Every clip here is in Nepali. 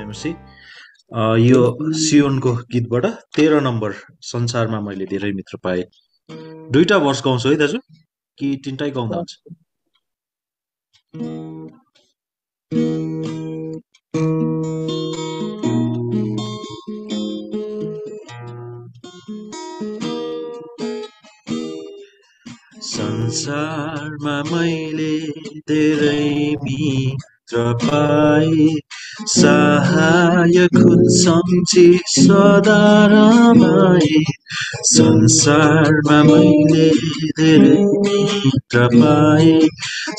जयमसी यो सियोनको गीतबाट 13 नम्बर संसारमा मैले धेरै मित्र पाएँ। दुईटा वर्ष गाउँछु है दाजु कि तिनटै गाउँदा हुन्छ? संसारमा मैले धेरै मित्र पाएँ, सहायक हुन् सम्झी सदा रमाए। संसारमा मैले धेरै मित्र पाएँ,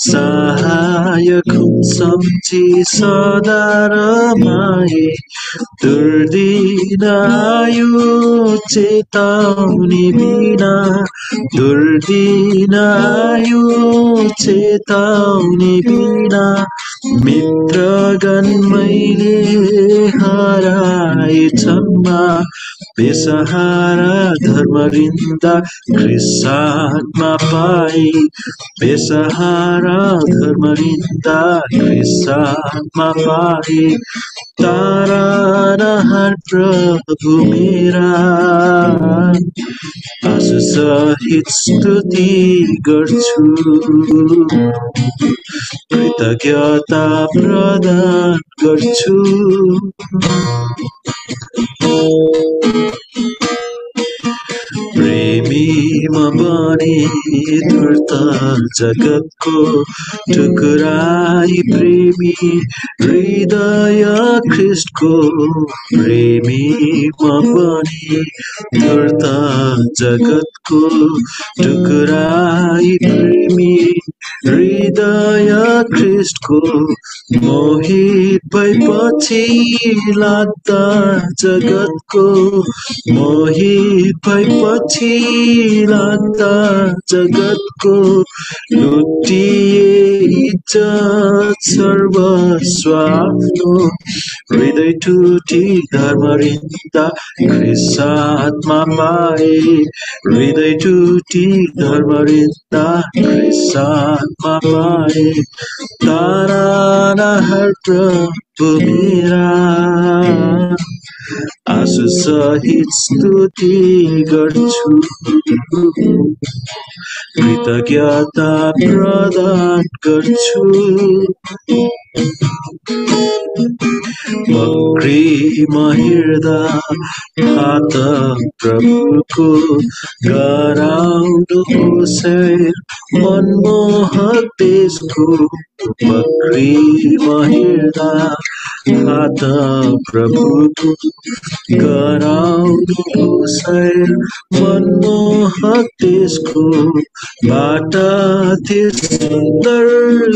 सहायक हुन् सम्झी सदा रमाए। दुर्दिन आयो चेताउनी बिना, दुर्दिन आयो चेताउनी बिना, मित्रगण मैले हराएछन्। बेसहारा धर्मरिन्दा ख्रिस्टमा पाए, बेसहारा धर्मरिन्दा ख्रिस्टमा पाए। तारानहर प्रभु मेरा, आँसु सहित स्तुति गर्छु, कृतज्ञता प्रदान गर्छु। प्रेमीमा बने धूर्त जगतको टुक्राई, प्रेमी हृदय ख्रिस्टको। प्रेमीमा बने धूर्त जगतको टुक्राई, प्रेमी हृदय ख्रिस्टको। मोहित भएपछि लाग्दा जगतको, मोहित भएपछि लाग्दा जगतको। लुटिए इज्जत सर्वस्व आफ्नो, हृदय टुटी धर्मरिन्दा ख्रिस्टमा पाए। हृदय टुटी धर्मरिन्दा ख्रिस्टमा पाए। तारानहर प्रभु मेरा, आँसु सहित स्तुति गर्छु, कृतज्ञता प्रदान गर्छु। बक्रीमा हिँड्दा हात प्रभुको, गराउनुहोस् मनमोहक देशको। बक्रीमा हिँड्दा हात प्रभुको, गराउनुहोस् मनमोहक देशको। बाटा थिए सुन्दर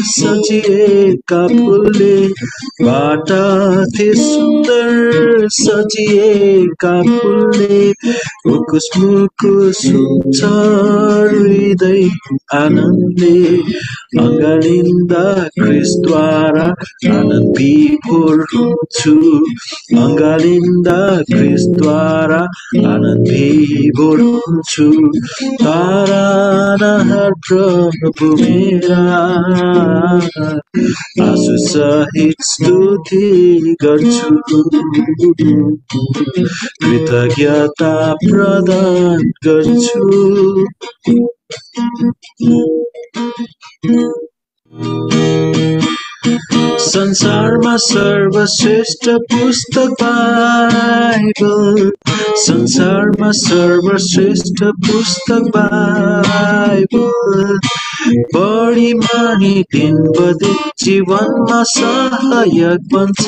सजिएका फुलले, बाटा थिए सुन्दर सजिएका फुलले। उकुस मुकुस हुन्छ हृदय आनन्दले, अँगालिँदा ख्रिस्टद्वारा आनन्द विभोर हुन्छु। अँगालिँदा ख्रिस्टद्वारा आनन्द विभोर हुन्छु। तारानहर प्रभु मेरा, आँसु सहित स्तुति गर्छु, कृतज्ञता प्रदान गर्छु। संसारमा सर्वश्रेष्ठ पुस्तक बाइबल, संसारमा सर्वश्रेष्ठ पुस्तक बाइबल। बढी मानी दिन बदिन जीवनमा सहायक बन्छ,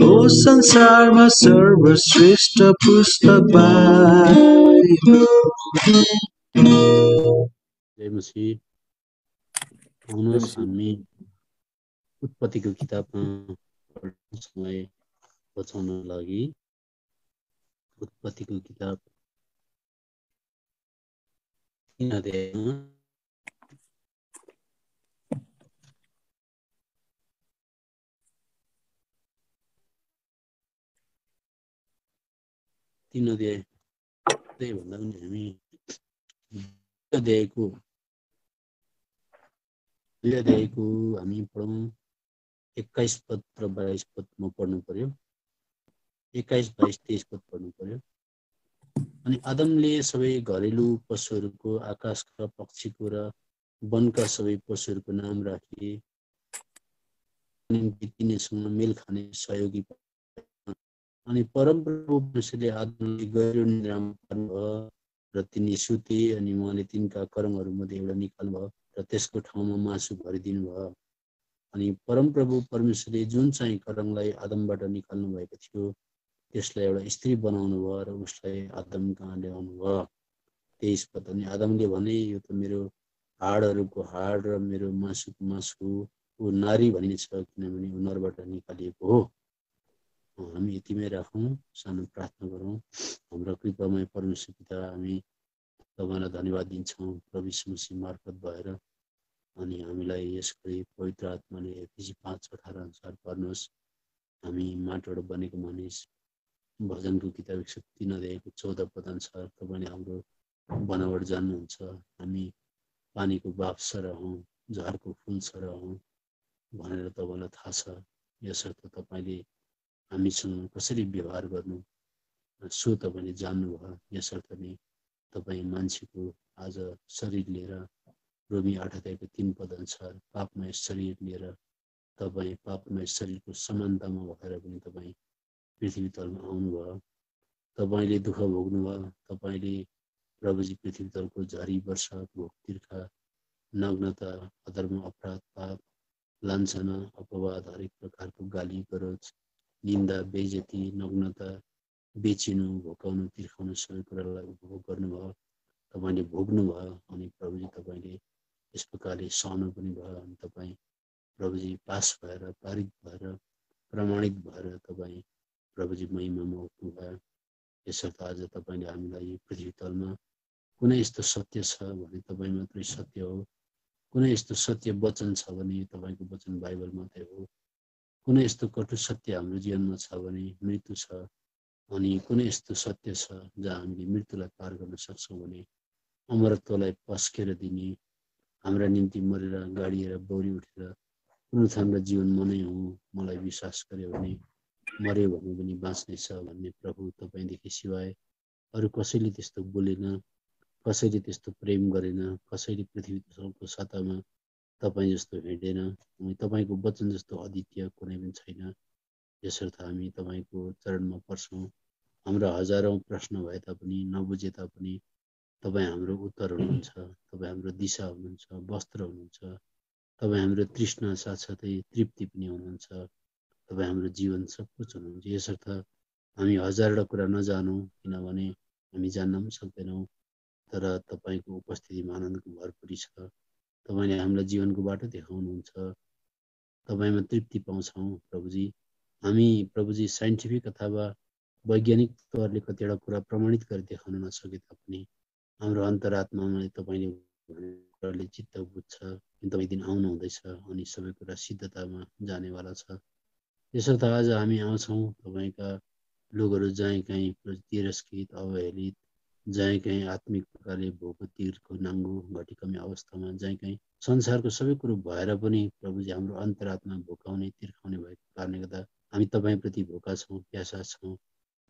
ओ संसारमा सर्वश्रेष्ठ पुस्तक बाइबल। जय मसीह। आउनुहोस् हामी उत्पत्तिको किताबमा समय बचाउन लागि उत्पत्तिको किताब 3 अध्यायमा 3 अध्याय त्यही भन्दा पनि हामी अध्यायको हामी पढौँ 21 पद र 22 पदमा पढ्नु पर्यो। 21, 22, 23 पद पढ्नु पर्यो। अनि आदमले सबै घरेलु पशुहरूको, आकाशका पक्षीको र वनका सबै पशुहरूको नाम राखे, निम्ति तिनीसँग मेल खाने सहयोगी। अनि परमप्रभु परमेश्वरले आदमलाई गहिरो निद्रामा पार्नुभयो र तिनी सुते। अनि उहाँले तिनका करङहरूमध्ये एउटा निकाल्नुभयो र त्यसको ठाउँमा मासु भरिदिनु भयो। अनि परमप्रभु परमेश्वरले जुन चाहिँ करङलाई आदमबाट निकाल्नु भएको थियो त्यसलाई एउटा स्त्री बनाउनु भयो र उसलाई आदम कहाँ ल्याउनु भयो। 23 पद। अनि आदमले भने, यो त मेरो हाडहरूको हाड र मेरो मासुको मासु, ऊ नारी भनिनेछ, किनभने ऊ नरबाट निकालिएको हो। हामी यतिमै राखौँ, सानो प्रार्थना गरौँ। हाम्रो कृपामय परमेश्वर पिता, हामी तपाईँलाई धन्यवाद दिन्छौँ प्रभु यीशु मसीह मार्फत भएर। अनि हामीलाई यसको पवित्र आत्माले एफिसी 5:18 अनुसार पर्नुहोस्। हामी माटोबाट बनेको मानिस, भजनको किताब 103 अध्यायको 14 पद अनुसार तपाईँले हाम्रो बनावट जान्नुहुन्छ। हामी पानीको बाफ सरह हौँ, झारको फुल सरह हौँ भनेर तपाईँलाई थाहा छ। यसर्थ तपाईँले हामीसँग कसरी व्यवहार गर्नु सो तपाईँले जान्नुभयो। यसर्थ नै तपाईँ मान्छेको आज शरीर लिएर रोमी 8 अध्यायको 3 पद अनुसार पापमय शरीर लिएर तपाईँ पापमय शरीरको समानतामा भएर पनि तपाईँ पृथ्वी तलमा आउनुभयो। तपाईँले दुःख भोग्नुभयो। तपाईँले प्रभुजी पृथ्वी तलको झरी वर्षा, भोक, तिर्खा, नग्नता, अधर्म, अपराध, पाप, लान्छना, अपवाद, हरेक प्रकारको गाली गरोज, निन्दा, बेइज्जती, नग्नता, बेचिनु, भोकाउनु, तिर्खाउनु सबै कुरालाई उपभोग गर्नुभयो। तपाईँले भोग्नुभयो। अनि प्रभुजी तपाईँले यस प्रकारले सहनु पनि भयो। अनि तपाईँ प्रभुजी पास भएर, पारित भएर, प्रमाणित भएर तपाईँ प्रभुजी महिमामा उठ्नुभयो। यसर्थ आज तपाईँले हामीलाई पृथ्वी तलमा कुनै यस्तो सत्य छ भने तपाईँ मात्रै सत्य हो। कुनै यस्तो सत्य वचन छ भने तपाईँको वचन बाइबल मात्रै हो। कुनै यस्तो कटु सत्य हाम्रो जीवनमा छ भने मृत्यु छ। अनि कुनै यस्तो सत्य छ जहाँ हामीले मृत्युलाई पार गर्न सक्छौँ भने अमरत्वलाई पस्केर दिने, हाम्रा निम्ति मरेर गाडिएर बौरी उठेर पुनरुत्थान र जीवन म नै हुँ, मलाई विश्वास गर्यो भने मर्यो भने पनि बाँच्नेछ भन्ने प्रभु तपाईँदेखि सिवाय अरू कसैले त्यस्तो बोलेन, कसैले त्यस्तो प्रेम गरेन, कसैले पृथ्वीको सतहमा तपाईँ जस्तो हिँडेन। अनि तपाईँको वचन जस्तो अद्वितीय कुनै पनि छैन। यसर्थ हामी तपाईँको चरणमा पर्छौँ। हाम्रो हजारौँ प्रश्न भए तापनि, नबुझे तापनि तपाईँ हाम्रो उत्तर हुनुहुन्छ। तपाईँ हाम्रो दिशा हुनुहुन्छ, वस्त्र हुनुहुन्छ। तपाईँ हाम्रो तृष्णा साथसाथै तृप्ति पनि हुनुहुन्छ। तपाईँ हाम्रो जीवन सब कुछ हुनुहुन्छ। यसर्थ हामी हजारवटा कुरा नजानौँ, किनभने हामी जान्न पनि सक्दैनौँ। तर तपाईँको उपस्थितिमा आनन्दको भरपुरी छ। तपाईँले हामीलाई जीवनको बाटो देखाउनुहुन्छ। तपाईँमा तृप्ति पाउँछौँ प्रभुजी। हामी प्रभुजी साइन्टिफिक अथवा वैज्ञानिक तौरले कतिवटा कुरा प्रमाणित गरेर देखाउन नसके तापनि हाम्रो अन्तरात्मामा तपाईँले कुराले चित्त बुझ्छ। तपाईँ दिन आउनु हुँदैछ अनि सबै कुरा सिद्धतामा जानेवाला छ। यसर्थ आज हामी आउँछौँ तपाईँका लोकहरू जहीँ कहीँ तिरस्कृत, अवहेलित, जहीँ कहीँ आत्मिक प्रकारले भोक, तिर्खो, नाङ्गो, घटीकमी अवस्थामा, जहीँ कहीँ संसारको सबै कुरो भएर पनि प्रभुजी हाम्रो अन्तरात्मा भोकाउने, तिर्खाउने भएको कारणले गर्दा हामी तपाईँप्रति भोका छौँ, प्यासा छौँ।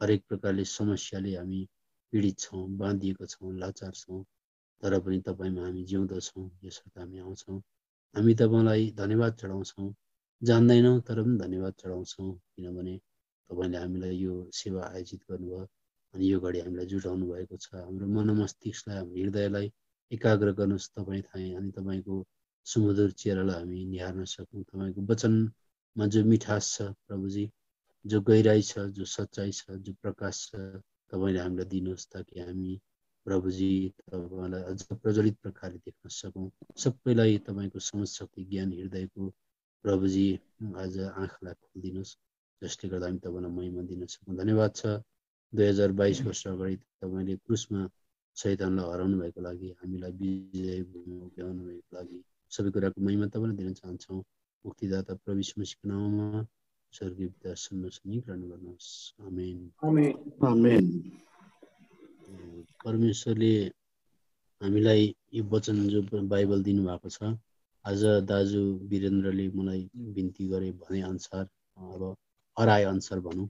हरेक प्रकारले समस्याले हामी पीडित छौँ, बाँधिएका छौँ, लाचार छौँ। तर पनि तपाईँमा हामी जिउँदछौँ। यसर्थ हामी आउँछौँ। हामी तपाईँलाई धन्यवाद चढाउँछौँ। जान्दैनौँ तर पनि धन्यवाद चढाउँछौँ, किनभने तपाईँले हामीलाई यो सेवा आयोजित गर्नुभयो अनि यो घडी हामीलाई जुटाउनु भएको छ। हाम्रो मन मस्तिष्कलाई, हाम्रो हृदयलाई एकाग्र गर्नुहोस् तपाईँ थाहा। अनि तपाईँको सुमधुर चेहरालाई हामी निहार्न सकौँ। तपाईँको वचनमा जो मिठास छ प्रभुजी, जो गहिराई छ, जो सच्चाइ छ, जो प्रकाश छ, तपाईँले हामीलाई दिनुहोस् ताकि हामी प्रभुजी तपाईँलाई अझ प्रज्वलित प्रकारले देख्न सकौँ। सबैलाई तपाईँको समझ शक्ति, ज्ञान, हृदयको प्रभुजी आज आँखालाई खोलिदिनुहोस्, जसले गर्दा हामी तपाईँलाई महिमा दिन सकौँ। धन्यवाद छ 2022 वर्ष अगाडि तपाईँले क्रुसमा शैतानलाई हराउनु भएको लागि, हामीलाई विजय भूमिमा उभ्याउनु भएको लागि सबै कुराको महिमा तपाईँलाई दिन चाहन्छौँ। मुक्तिदाता प्रभु यीशु मसीहको नाममा स्वर्गीय पिता सुन्नुहोस्, ग्रहण गर्नुहोस्। आमेन। आमेन। परमेश्वरले हामीलाई यो वचन जो बाइबल दिनुभएको छ, आज दाजु वीरेन्द्रले मलाई बिन्ती गरे भने अनुसार, अब हराए अनुसार भनौँ,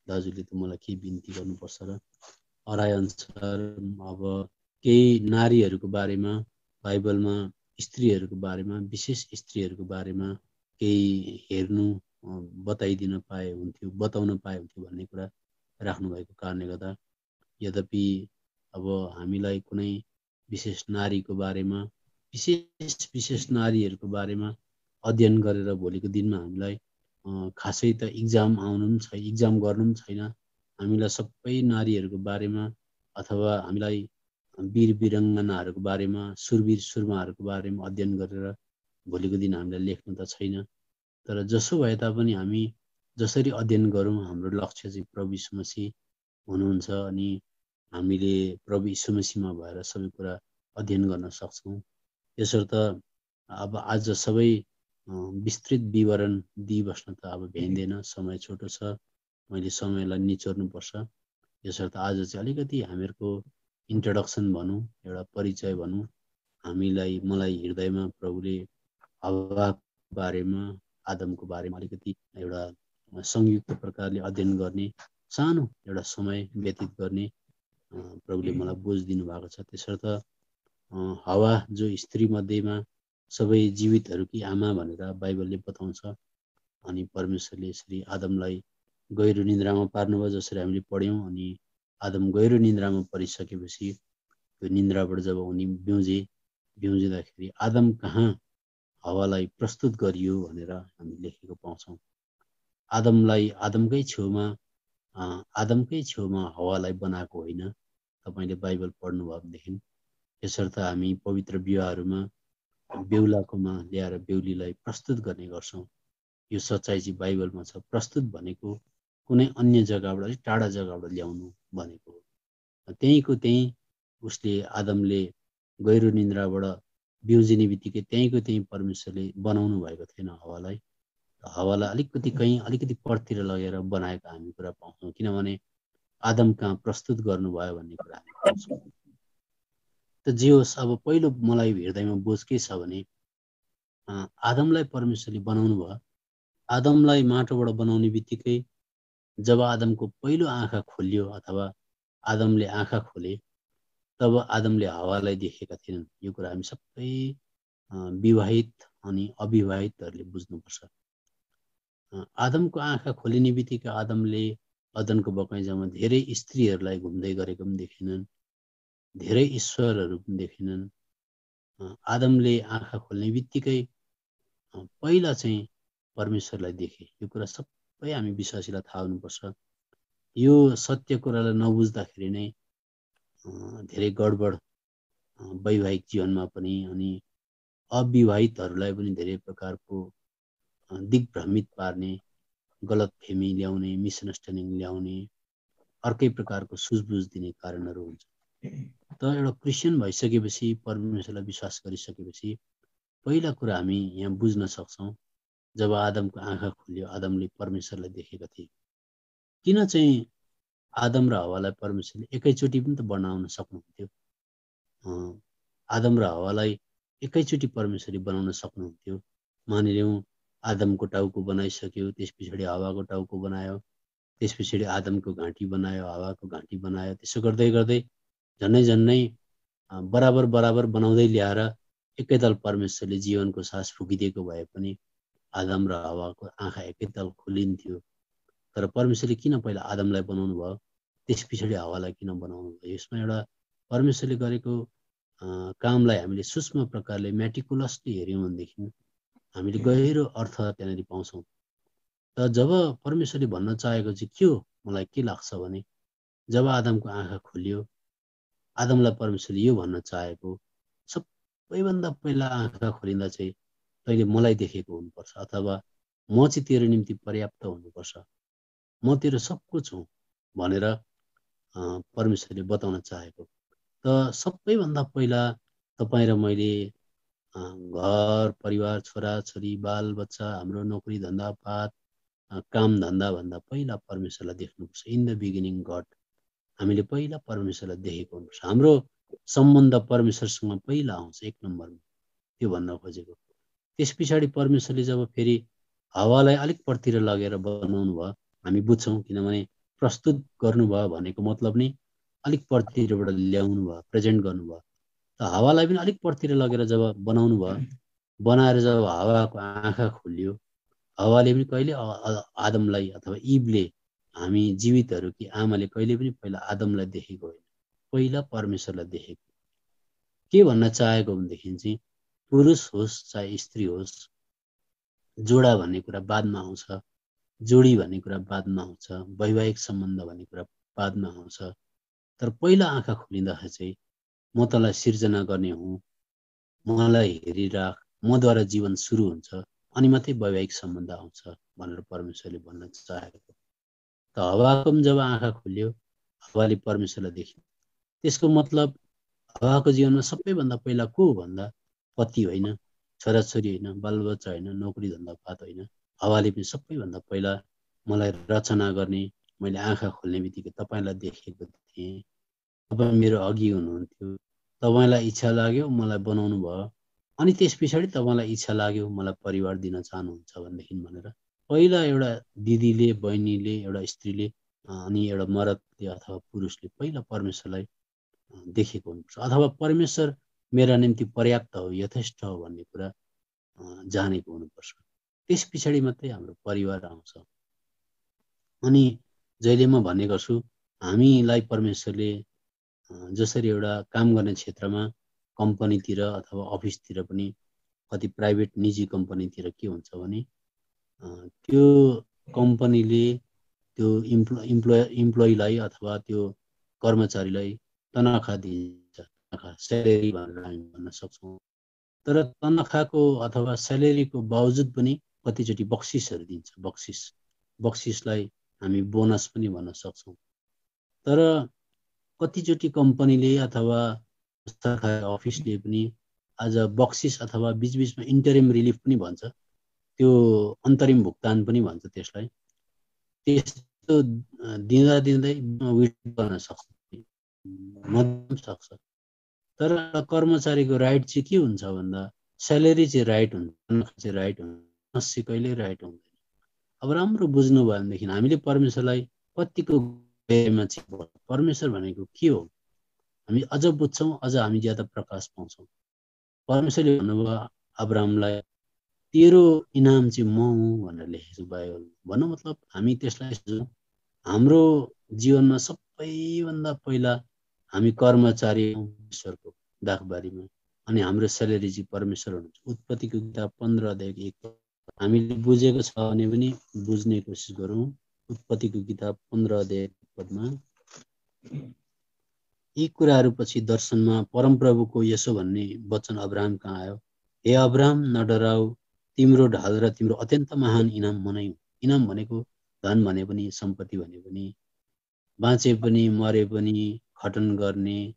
दाजुले त मलाई के बिन्ती गर्नुपर्छ र अराए अनुसार अब केही नारीहरूको बारेमा बाइबलमा स्त्रीहरूको बारेमा विशेष स्त्रीहरूको बारेमा केही हेर्नु बताउन पाए हुन्थ्यो भन्ने कुरा राख्नुभएको कारणले गर्दा यद्यपि अब हामीलाई कुनै विशेष नारीको बारेमा विशेष नारीहरूको बारेमा अध्ययन गरेर भोलिको दिनमा हामीलाई खासै त इक्जाम गर्नु पनि छैन। हामीलाई सबै नारीहरूको बारेमा अथवा हामीलाई वीर वीराङ्गनाहरूको बारेमा सुरवीर सुरमाहरूको बारेमा अध्ययन गरेर भोलिको दिन हामीलाई लेख्नु त छैन। तर जसो भए तापनि हामी जसरी अध्ययन गरौँ हाम्रो लक्ष्य चाहिँ प्रभु यीशु मसीह हुनुहुन्छ अनि हामीले प्रभु यीशु मसीहमा भएर सबै कुरा अध्ययन गर्न सक्छौँ। यसर्थ अब आज सबै विस्तृत विवरण दिइबस्न त अब भ्याइँदैन, समय छोटो छ, मैले समयलाई निचोर्नुपर्छ। यसर्थ आज चाहिँ अलिकति हामीहरूको इन्ट्रोडक्सन भनौँ, एउटा परिचय भनौँ। मलाई हृदयमा प्रभुले हव्वाको बारेमा आदमको बारेमा अलिकति एउटा संयुक्त प्रकारले अध्ययन गर्ने सानो एउटा समय व्यतीत गर्ने प्रभुले मलाई बोझ दिनुभएको छ। त्यसर्थ हवा जो स्त्री मध्येमा सबै जीवितहरूकी आमा भनेर बाइबलले बताउँछ अनि परमेश्वरले यसरी आदमलाई गहिरो निन्द्रामा पार्नुभयो जसरी हामीले पढ्यौँ। अनि आदम गहिरो निन्द्रामा परिसकेपछि त्यो निन्द्राबाट जब उनी बिउजिँदाखेरि आदम कहाँ हवालाई प्रस्तुत गरियो भनेर हामी लेखेको पाउँछौँ। आदमकै छेउमा हवालाई बनाएको होइन। तपाईँले बाइबल पढ्नुभयो भनेदेखि यसर्थ हामी पवित्र विवाहहरूमा बेहुलाकोमा ल्याएर बेहुलीलाई प्रस्तुत गर्ने गर्छौँ। यो सच्चाइ चाहिँ बाइबलमा छ। प्रस्तुत भनेको कुनै अन्य जग्गाबाट अलिक टाढा जग्गाबाट ल्याउनु भनेको हो। त्यहीँको त्यहीँ उसले आदमले गहिरो निन्द्राबाट बिउजिने बित्तिकै त्यहीँ परमेश्वरले बनाउनु भएको थिएन हवालाई अलिकति परतिर लगेर बनाएको हामी कुरा पाउँछौँ। किनभने आदम कहाँ प्रस्तुत गर्नुभयो भन्ने कुरा हामी पाउँछौँ। त जे होस्, अब पहिलो मलाई हृदयमा बोझ के छ भने आदमलाई परमेश्वरले बनाउनु भयो। आदमलाई माटोबाट बनाउने बित्तिकै जब आदमको पहिलो आँखा खोलियो अथवा आदमले आँखा खोले तब आदमले हवालाई देखेका थिएनन्। यो कुरा हामी सबै विवाहित अनि अविवाहितहरूले बुझ्नुपर्छ। आदमको आँखा खोलिने बित्तिकै आदमले अदनको बगैँचामा धेरै स्त्रीहरूलाई घुम्दै गरेको पनि देखेनन्, धेरै ईश्वरहरू पनि देखेनन्। आदमले आँखा खोल्ने बित्तिकै पहिला चाहिँ परमेश्वरलाई देखे। यो कुरा सबै हामी विश्वासीलाई थाहा हुनुपर्छ। यो सत्य कुरालाई नबुझ्दाखेरि नै धेरै गडबड वैवाहिक जीवनमा पनि अनि अविवाहितहरूलाई पनि धेरै प्रकारको दिग्भ्रमित पार्ने, गलतफहमी ल्याउने, मिसअन्डरस्ट्यान्डिङ ल्याउने, अर्कै प्रकारको सुझबुझ दिने कारणहरू हुन्छ। त एउटा क्रिस्चियन भइसकेपछि, परमेश्वरलाई विश्वास गरिसकेपछि पहिला कुरा हामी यहाँ बुझ्न सक्छौँ, जब आदमको आँखा खुल्यो आदमले परमेश्वरलाई देखेका थिए। किन चाहिँ आदम र हवालाई परमेश्वरले एकैचोटि पनि त बनाउन सक्नुहुन्थ्यो। आदम र हवालाई एकैचोटि परमेश्वरले बनाउन सक्नुहुन्थ्यो। मानिलिउँ आदमको टाउको बनाइसक्यो, त्यस पछाडि हावाको टाउको बनायो, त्यस पछाडि आदमको घाँटी बनायो, हावाको घाँटी बनायो। त्यसो गर्दै गर्दै झन्नै बराबर बनाउँदै ल्याएर एकैताल परमेश्वरले जीवनको सास फुकिदिएको भए पनि आदम र हावाको आँखा एकैताल खोलिन्थ्यो। तर परमेश्वरले किन पहिला आदमलाई बनाउनु भयो, त्यस पछाडि हावालाई किन बनाउनु भयो? यसमा एउटा परमेश्वरले गरेको कामलाई हामीले सूक्ष्म प्रकारले म्याटिकुलसली हेऱ्यौँ भनेदेखि हामीले गहिरो अर्थ त्यहाँनिर पाउँछौँ। त जब परमेश्वरले भन्न चाहेको चाहिँ के हो, मलाई के लाग्छ भने जब आदमको आँखा खोलियो आदमलाई परमेश्वरले यो भन्न चाहेको, सबैभन्दा पहिला आँखा खोलिँदा चाहिँ तैँले मलाई देखेको हुनुपर्छ अथवा म चाहिँ तेरो निम्ति पर्याप्त हुनुपर्छ, म तेरो सब कुछ हुँ भनेर परमेश्वरले बताउन चाहेको। त सबैभन्दा पहिला तपाईँ र मैले घर परिवार छोराछोरी बालबच्चा हाम्रो नोकरी धन्दा पात काम धन्दा भन्दा पहिला परमेश्वरलाई देख्नुपर्छ। In the beginning God. हामीले पहिला परमेश्वरलाई देखेको हुनुपर्छ। हाम्रो सम्बन्ध परमेश्वरसँग पहिला आउँछ एक नम्बरमा, त्यो भन्न खोजेको। त्यस पछाडि परमेश्वरले जब फेरि हावालाई अलिक परतिर लगेर बनाउनु भयो हामी बुझ्छौँ। किनभने प्रस्तुत गर्नुभयो भनेको मतलब नै अलिक परतिरबाट ल्याउनु भयो, प्रेजेन्ट गर्नुभयो। त हावालाई पनि अलिक परतिर लगेर जब बनाउनु भयो, बनाएर जब हावाको आँखा खोलियो, हावाले पनि कहिले आदमलाई अथवा इभले, हामी जीवितहरू कि आमाले कहिले पनि पहिला आदमलाई देखेको होइन, पहिला परमेश्वरलाई देखेको। के भन्न चाहेको भनेदेखि चाहिँ पुरुष होस् चाहे स्त्री होस्, जोडा भन्ने कुरा बादमा आउँछ, जोडी भन्ने कुरा बादमा आउँछ, वैवाहिक सम्बन्ध भन्ने कुरा बादमा आउँछ। तर पहिला आँखा खोलिँदाखेरि चाहिँ म तँलाई सिर्जना गर्ने हुँ, मलाई हेरिराख, मद्वारा जीवन सुरु हुन्छ, अनि मात्रै वैवाहिक सम्बन्ध आउँछ भनेर परमेश्वरले भन्न चाहेको। त हावाको पनि जब आँखा खोल्यो, हावाले परमेश्वरलाई देख्यो। त्यसको मतलब हावाको जीवनमा सबैभन्दा पहिला को भन्दा पति होइन, छोराछोरी होइन, बालबच्चा होइन, नोकरी धन्दापात होइन। हावाले पनि सबैभन्दा पहिला मलाई रचना गर्ने, मैले आँखा खोल्ने बित्तिकै तपाईँलाई देखेको थिएँ, तपाईँ मेरो अघि हुनुहुन्थ्यो, तपाईँलाई इच्छा लाग्यो मलाई बनाउनु भयो, अनि त्यस पछाडि तपाईँलाई इच्छा लाग्यो मलाई परिवार दिन चाहनुहुन्छ भनेदेखि भनेर पहिला एउटा दिदीले, बहिनीले, एउटा स्त्रीले अनि एउटा मर्दले अथवा पुरुषले पहिला परमेश्वरलाई देखेको हुनुपर्छ, अथवा परमेश्वर मेरा निम्ति पर्याप्त हो, यथेष्ट हो भन्ने कुरा जानेको हुनुपर्छ। त्यस पछाडि मात्रै हाम्रो परिवार आउँछ। अनि जहिले म भन्ने गर्छु, हामीलाई परमेश्वरले जसरी एउटा काम गर्ने क्षेत्रमा कम्पनीतिर अथवा अफिसतिर पनि, कति प्राइभेट निजी कम्पनीतिर के हुन्छ भने त्यो कम्पनीले त्यो इम्प्लोइलाई अथवा त्यो कर्मचारीलाई तनखा दिन्छ, स्यालेरी भनेर हामी भन्न सक्छौँ। तर तनखाको अथवा स्यालेरीको बावजुद पनि कतिचोटि बक्सिसहरू दिन्छ, बक्सिसलाई हामी बोनस पनि भन्न सक्छौँ। तर कतिचोटि कम्पनीले अथवा सरकारी अफिसले पनि आज बक्सिस अथवा बिचबिचमा इन्टरिम रिलिफ पनि भन्छ, त्यो अन्तरिम भुक्तान पनि भन्छ त्यसलाई। त्यस्तो दिँदा दिँदै विड्र गर्न सक्छ, सक्छ। तर कर्मचारीको राइट चाहिँ के हुन्छ भन्दा स्यालेरी चाहिँ राइट हुन्छ, तनखा चाहिँ राइट हुन्छ, कहिल्यै राइट हुँदैन। अब राम्रो बुझ्नु भयो भनेदेखि हामीले परमेश्वरलाई कतिको गहिरोमा चाहिँ परमेश्वर भनेको के हो हामी अझ बुझ्छौँ, अझ हामी ज्यादा प्रकाश पाउँछौँ। परमेश्वरले भन्नुभयो अब्राहमलाई, तेरो इनाम चाहिँ म हुँ भनेर लेखेको छु बाइबल। भन्नु मतलब हामी त्यसलाई हाम्रो जीवनमा सबैभन्दा पहिला हामी कर्मचारी हौँ ईश्वरको दाखबारीमा, अनि हाम्रो स्यालेरी चाहिँ परमेश्वर हुनुहुन्छ। उत्पत्तिको किताब 15:1 हामीले बुझेको छ भने पनि बुझ्ने कोसिस गरौँ। उत्पत्तिको किताब 15:1 यी कुराहरू पछि दर्शनमा परमप्रभुको यसो भन्ने वचन अब्राहम कहाँ आयो, हे अब्राहम नडराऊ, तिम्रो ढाल र तिम्रो अत्यन्त महान इनाम म नै हुँ। इनाम भनेको धन भने पनि, सम्पत्ति भने पनि, बाँचे पनि मरे पनि खटन गर्ने,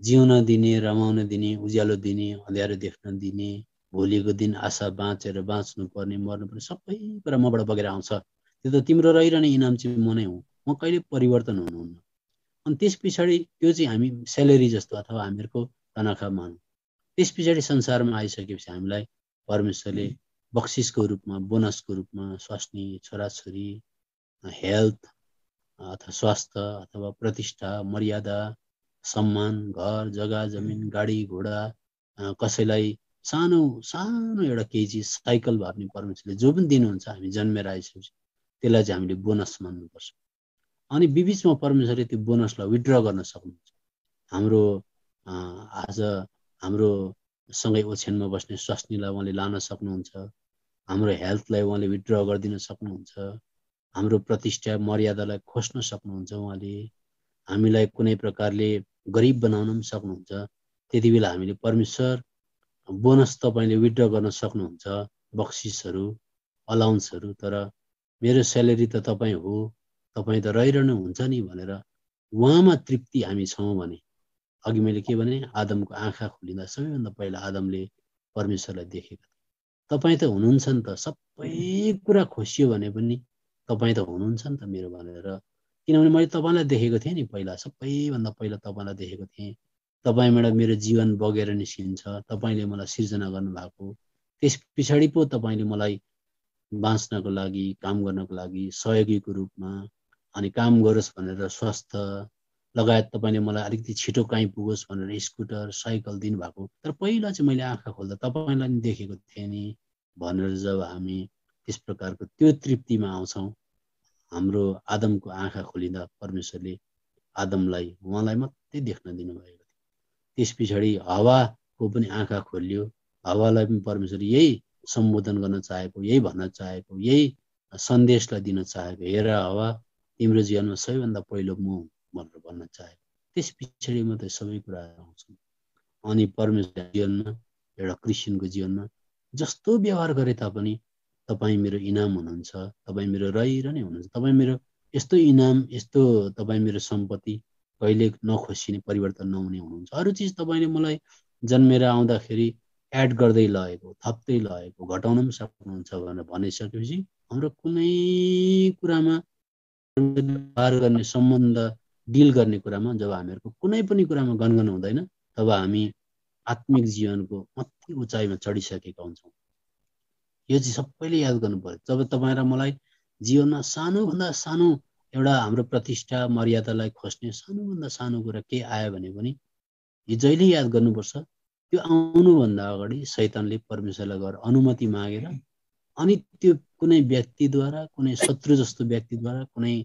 जिउन दिने, रमाउन दिने, उज्यालो दिने, अँध्यारो देख्न दिने, भोलिको दिन आशा बाँचेर बाँच्नु पर्ने, मर्नु पर्ने, सबै कुरा मबाट बगेर आउँछ। त्यो त तिम्रो रहिरहने इनाम चाहिँ म नै हुँ, म कहिले परिवर्तन हुनुहुन्न। अनि त्यस पछाडि त्यो चाहिँ हामी स्यालेरी जस्तो अथवा हामीहरूको तनखा मानौँ। त्यस पछाडि संसारमा आइसकेपछि हामीलाई परमेश्वरले बक्सिसको रूपमा, बोनसको रूपमा स्वास्नी, छोराछोरी, हेल्थ अथवा स्वास्थ्य अथवा प्रतिष्ठा, मर्यादा, सम्मान, घर जग्गा जमिन, गाडी घोडा, कसैलाई सानो सानो एउटा केही चिज साइकल भए पनि परमेश्वरले जो पनि दिनुहुन्छ हामी जन्मेर आइसकेपछि त्यसलाई चाहिँ हामीले बोनस मान्नुपर्छ। अनि बिचमा परमेश्वरले त्यो बोनसलाई विड्र गर्न सक्नुहुन्छ। हाम्रो आज हाम्रो सँगै ओछ्यानमा बस्ने स्वास्नीलाई उहाँले लान सक्नुहुन्छ, हाम्रो हेल्थलाई उहाँले विड्र गरिदिन सक्नुहुन्छ, हाम्रो प्रतिष्ठा मर्यादालाई खोज्न सक्नुहुन्छ उहाँले, हामीलाई कुनै प्रकारले गरिब बनाउन पनि सक्नुहुन्छ। त्यति बेला हामीले परमेश्वर बोनस तपाईँले विड्र गर्न सक्नुहुन्छ, बक्सिसहरू, अलाउन्सहरू। तर मेरो स्यालेरी त तपाईँ हो, तपाईँ त रहिरहनु हुन्छ नि भनेर उहाँमा तृप्ति हामी छौँ भने, अघि मैले के भने आदमको आँखा खोलिँदा सबैभन्दा पहिला आदमले परमेश्वरलाई देखेको थियो। तपाईँ त हुनुहुन्छ नि त, सबै कुरा खोसियो भने पनि तपाईँ त हुनुहुन्छ नि त मेरो भनेर, किनभने मैले तपाईँलाई देखेको थिएँ नि पहिला, सबैभन्दा पहिला तपाईँलाई देखेको थिएँ। तपाईँबाट मेरो जीवन बगेर निस्किन्छ, तपाईँले मलाई सिर्जना गर्नुभएको, त्यस पछाडि पो तपाईँले मलाई बाँच्नको लागि, काम गर्नको लागि सहयोगीको रूपमा अनि काम गरोस् भनेर स्वास्थ्य लगायत तपाईँले मलाई अलिकति छिटो कहीँ पुगोस् भनेर स्कुटर साइकल दिनुभएको। तर पहिला चाहिँ मैले आँखा खोल्दा तपाईँलाई नि देखेको थिएँ नि भनेर जब हामी त्यस प्रकारको त्यो तृप्तिमा आउँछौँ, हाम्रो आदमको आँखा खोलिँदा परमेश्वरले आदमलाई उहाँलाई मात्रै देख्न दिनुभएको थियो। त्यस पछाडि हावाको पनि आँखा खोलियो। हावालाई पनि परमेश्वरले यही सम्बोधन गर्न चाहेको, यही भन्न चाहेको, यही सन्देशलाई दिन चाहेको, हेर हावा तिम्रो जीवनमा सबैभन्दा पहिलो म भनेर भन्न चाहेको। त्यस पछाडि मात्रै सबै कुरा आउँछन्। अनि परमेश्वर जीवनमा, एउटा क्रिस्चियनको जीवनमा जस्तो व्यवहार गरे तापनि तपाईँ मेरो इनाम हुनुहुन्छ, तपाईँ मेरो रहिरहने हुनुहुन्छ, तपाईँ मेरो यस्तो इनाम, यस्तो तपाईँ मेरो सम्पत्ति कहिले नखोसिने, परिवर्तन नहुने हुनुहुन्छ। अरू चिज तपाईँले मलाई जन्मेर आउँदाखेरि एड गर्दै लगेको, थप्दै लगेको, घटाउन पनि सक्नुहुन्छ भनेर भनिसकेपछि हाम्रो कुनै कुरामा व्यवहार गर्ने, सम्बन्ध डिल गर्ने कुरामा जब हामीहरूको कुनै पनि कुरामा गनगन हुँदैन, तब हामी आत्मिक जीवनको अति उचाइमा चढिसकेका हुन्छौँ। यो चाहिँ सबैले याद गर्नु पर्यो। जब तपाईँ र मलाई जीवनमा सानोभन्दा सानो एउटा हाम्रो प्रतिष्ठा मर्यादालाई खोज्ने सानोभन्दा सानो कुरा के आयो भने पनि यो जहिले याद गर्नुपर्छ, त्यो आउनुभन्दा अगाडि शैतानले परमेश्वरलाई गएर अनुमति मागेर अनि त्यो कुनै व्यक्तिद्वारा, कुनै शत्रु जस्तो व्यक्तिद्वारा, कुनै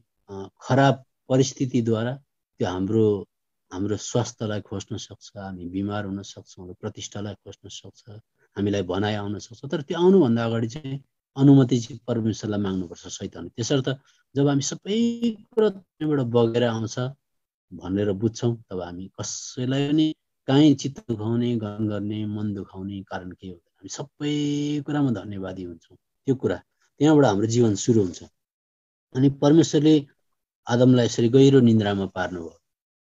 खराब परिस्थितिद्वारा त्यो हाम्रो स्वास्थ्यलाई खोज्न सक्छ, हामी बिमार हुन सक्छौँ, हाम्रो प्रतिष्ठालाई खोज्न सक्छ, हामीलाई भनाइ आउन सक्छ। तर त्यो आउनुभन्दा अगाडि चाहिँ अनुमति चाहिँ परमेश्वरलाई माग्नुपर्छ शैतानले। त्यसर्थ जब हामी सबै कुरा त्यहाँबाट बगेर आउँछ भनेर बुझ्छौँ, तब हामी कसैलाई पनि काहीँ चित्त दुखाउने, गन गर्ने, मन दुखाउने कारण के हुँदैन। हामी सबै कुरामा धन्यवादी हुन्छौँ। त्यो कुरा त्यहाँबाट हाम्रो जीवन सुरु हुन्छ। अनि परमेश्वरले आदमलाई यसरी गहिरो निन्द्रामा पार्नुभयो।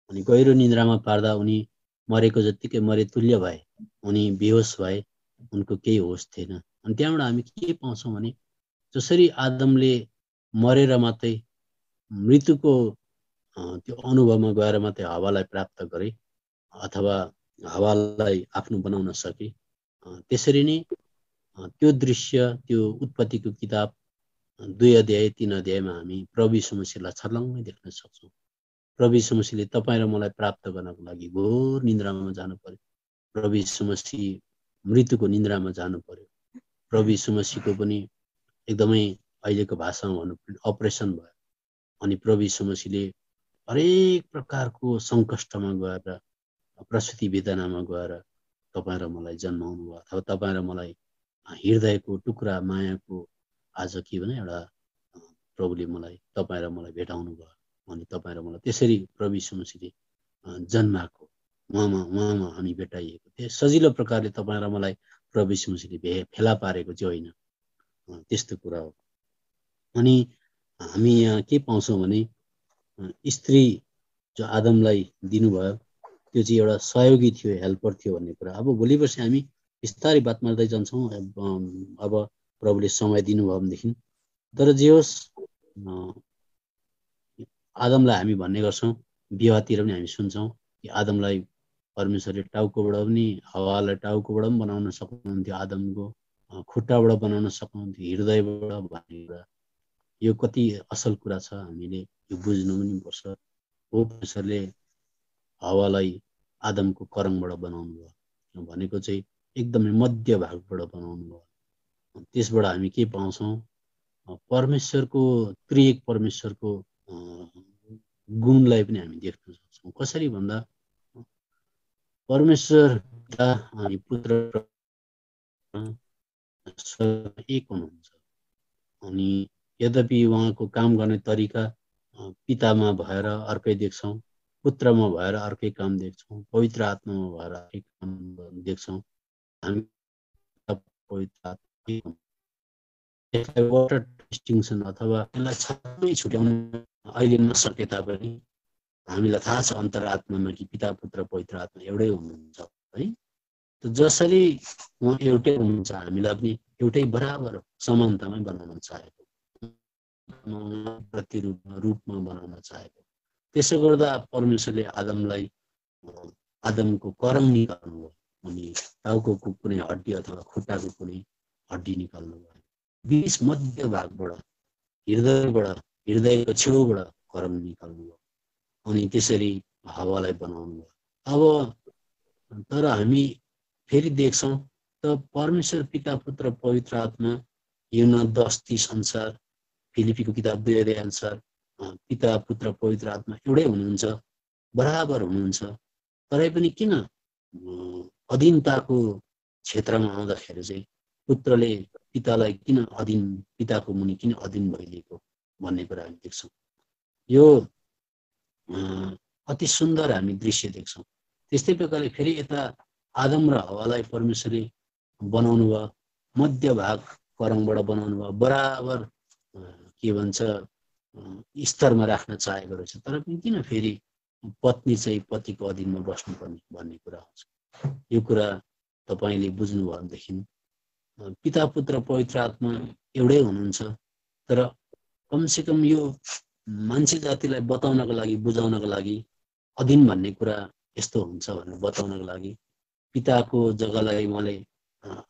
अनि गहिरो निन्द्रामा पार्दा उनी मरेको जत्तिकै मरे तुल्य भए, उनी बेहोस भए, उनको केही होस थिएन। अनि त्यहाँबाट हामी के पाउँछौँ भने जसरी आदमले मरेर मात्रै मृत्युको त्यो अनुभवमा गएर मात्रै हावालाई प्राप्त गरे अथवा हावालाई आफ्नो बनाउन सके, त्यसरी नै त्यो दृश्य, त्यो उत्पत्तिको किताब 2 अध्याय 3 अध्यायमा हामी प्रभु यीशु मसीहलाई छर्लङ्गै देख्न सक्छौँ। प्रभु यीशु मसीहले तपाईँ र मलाई प्राप्त गर्नको लागि घोर निन्द्रामा जानु पर्यो। प्रभु यीशु मसीह मृत्युको निन्द्रामा जानु पर्यो। प्रभु यीशु मसीहको पनि एकदमै अहिलेको भाषामा भन्नु पर्ने अपरेसन भयो। अनि प्रभु यीशु मसीहले हरेक प्रकारको सङ्कष्टमा गएर, प्रसुति वेदनामा गएर तपाईँ र मलाई जन्माउनु भयो, अथवा तपाईँ र मलाई हृदयको टुक्रा मायाको आज के भने एउटा प्रभुले मलाई, तपाईँ र मलाई भेटाउनु भयो। अनि तपाईँ र मलाई त्यसरी प्रभु यीशु मसीहले जन्माएको, उहाँमा हामी भेटाइएको थिए। सजिलो प्रकारले तपाईँ र मलाई प्रभु यीशु मसीहले फेला पारेको चाहिँ होइन, त्यस्तो कुरा हो। अनि हामी यहाँ के पाउँछौँ भने स्त्री जो आदमलाई दिनुभयो त्यो चाहिँ एउटा सहयोगी थियो, हेल्पर थियो भन्ने कुरा। अब भोलि पर्सि हामी बिस्तारै बात मार्दै जान्छौँ। अब प्रभुले समय दिनुभयो भनेदेखि। तर जे होस्, आदमलाई हामी भन्ने गर्छौँ, विवाहतिर पनि हामी सुन्छौँ कि आदमलाई परमेश्वरले टाउकोबाट पनि, हावालाई टाउकोबाट पनि बनाउन सक्नुहुन्थ्यो, आदमको खुट्टाबाट बनाउन सक्नुहुन्थ्यो, हृदयबाट भन्ने कुरा। यो कति असल कुरा छ, हामीले यो बुझ्नु पनि पर्छ। हो, परमेश्वरले हावालाई आदमको करङबाट बनाउनु भयो भनेको चाहिँ एकदमै मध्य भागबाट बनाउनु भयो। त्यसबाट हामी के पाउँछौँ? परमेश्वरको, त्रिएक परमेश्वरको गुणलाई पनि हामी देख्न सक्छौँ। कसरी भन्दा परमेश्वर पिता अनि पुत्र एक हुनुहुन्छ। अनि यद्यपि उहाँको काम गर्ने तरिका पितामा भएर अर्कै देख्छौँ, पुत्रमा भएर अर्कै काम देख्छौँ, पवित्र आत्मामा भएर अर्कै काम देख्छौँ। हामी पवित्र आत्मा यसलाई वाटर डिस्टिङसन अथवा यसलाई छाप्नै छुट्याउन अहिले नसके तापनि हामीलाई थाहा छ अन्तरात्मामा कि पिता, पुत्र, पवित्र आत्मा एउटै हुनुहुन्छ है। जसरी उहाँ एउटै हुनुहुन्छ, हामीलाई पनि एउटै बराबर समानतामै बनाउन चाहेको, रूपमा बनाउन चाहेको। त्यसो गर्दा परमेश्वरले आदमलाई, आदमको करङ निकाल्नु भयो। अनि टाउको कुनै हड्डी अथवा खुट्टाको कुनै हड्डी निकाल्नु भयो। बिच मध्य भागबाट, हृदयको छेउबाट कर्म निकाल्नु भयो अनि त्यसरी हावालाई बनाउनु भयो। अब तर हामी फेरि देख्छौँ त परमेश्वर पिता पुत्र पवित्र आत्मा यो न 10:30 अनुसार फिलिपीको किताब 2 अध्याय अनुसार पिता पुत्र पवित्र आत्मा एउटै हुनुहुन्छ, बराबर हुनुहुन्छ। तरै पनि किन अधीनताको क्षेत्रमा आउँदाखेरि चाहिँ पुत्रले पितालाई किन अधीन, पिताको मुनि किन अधीन भइदिएको भन्ने कुरा हामी देख्छौँ। यो अति सुन्दर हामी दृश्य देख्छौँ। त्यस्तै प्रकारले फेरि यता आदम र हवालाई परमेश्वरले बनाउनु भयो, मध्य भाग करङबाट बनाउनु भयो, बराबर के भन्छ स्तरमा राख्न चाहेको रहेछ। तर पनि किन फेरि पत्नी चाहिँ पतिको अधीनमा बस्नुपर्ने भन्ने कुरा आउँछ। यो कुरा तपाईँले बुझ्नुभयो भनेदेखि पिता पुत्र पवित्र आत्मा एउटै हुनुहुन्छ, तर कमसेकम यो मान्छे जातिलाई बताउनको लागि, बुझाउनको लागि अधीन भन्ने कुरा यस्तो हुन्छ भनेर बताउनको लागि पिताको जग्गालाई उहाँले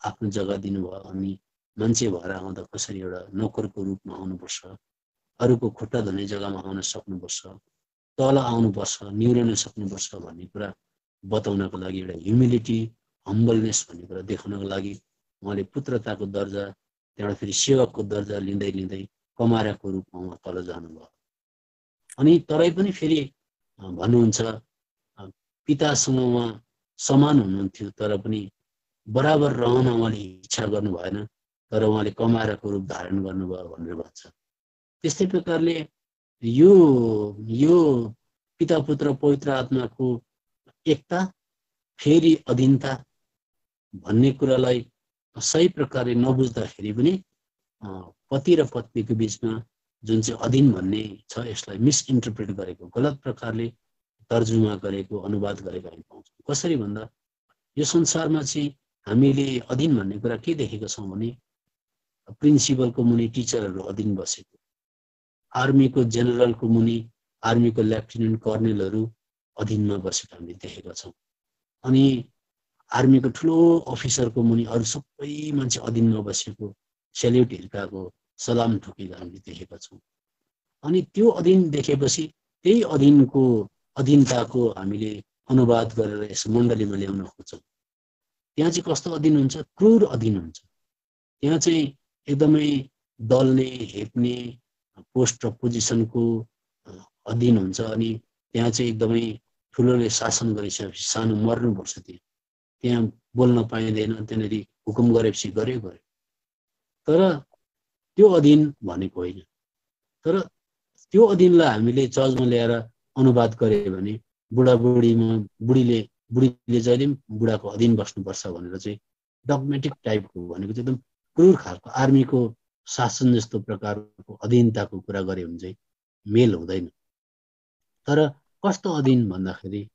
आफ्नो जग्गा दिनुभयो अनि मान्छे भएर आउँदा कसरी एउटा नोकरको रूपमा आउनुपर्छ, अरूको खुट्टा धुने जग्गामा आउन सक्नुपर्छ, तल आउनुपर्छ, निहुरन सक्नुपर्छ भन्ने कुरा बताउनको लागि, एउटा ह्युमिलिटी, हम्बलनेस भन्ने कुरा देखाउनको लागि उहाँले पुत्रताको दर्जा, त्यहाँबाट फेरि सेवकको दर्जा लिँदै लिँदै कमाराको रूपमा उहाँ तल जानुभयो। अनि तरै पनि फेरि भन्नुहुन्छ पितासँग उहाँ समान हुनुहुन्थ्यो, तर पनि बराबर रहन उहाँले इच्छा गर्नु भएन, तर उहाँले कमाराको रूप धारण गर्नुभयो भनेर भन्छ। त्यस्तै प्रकारले यो पिता पुत्र पवित्र आत्माको एकता फेरि अधीनता भन्ने कुरालाई सही प्रकारले नबुझ्दाखेरि पनि पति र पत्नीको बिचमा जुन चाहिँ अधीन भन्ने छ यसलाई मिसइन्टरप्रेट गरेको, गलत प्रकारले तर्जुमा गरेको, अनुवाद गरेको हामी पाउँछौँ। कसरी भन्दा यो संसारमा चाहिँ हामीले अधीन भन्ने कुरा के देखेका छौँ भने प्रिन्सिपलको मुनि टिचरहरू अधीन बसेको, आर्मीको जेनरलको मुनि आर्मीको लेफ्टिनेन्ट कर्नेलहरू अधीनमा बसेको हामीले देखेका छौँ। अनि आर्मीको ठुलो अफिसरको मुनि अरू सबै मान्छे अधीनमा बसेको, सेल्युट हिर्काएको, सलाम ठोकेको हामीले देखेका छौँ। अनि त्यो अधीन देखेपछि त्यही अधीनताको हामीले अनुवाद गरेर यस मण्डलीमा ल्याउन खोज्छौँ। त्यहाँ चाहिँ कस्तो अधीन हुन्छ? क्रूर अधीन हुन्छ। त्यहाँ चाहिँ एकदमै दल्ने, हेप्ने, पोस्ट र पोजिसनको अधीन हुन्छ। अनि त्यहाँ चाहिँ एकदमै ठुलोले शासन गरिसकेपछि सानो मर्नुपर्छ। त्यहाँ बोल्न पाइँदैन, त्यहाँनिर हुकुम गरेपछि गर्यो। तर त्यो अधीन भनेको होइन। तर त्यो अधीनलाई हामीले चर्चमा ल्याएर अनुवाद गरे भने बुढीले जहिले पनि बुढाको अधीन बस्नुपर्छ भनेर चाहिँ डगमेटिक टाइपको भनेको चाहिँ एकदम क्रूर खालको आर्मीको शासन जस्तो प्रकारको अधीनताको कुरा गरे भने चाहिँ मेल हुँदैन। तर कस्तो अधीन भन्दाखेरि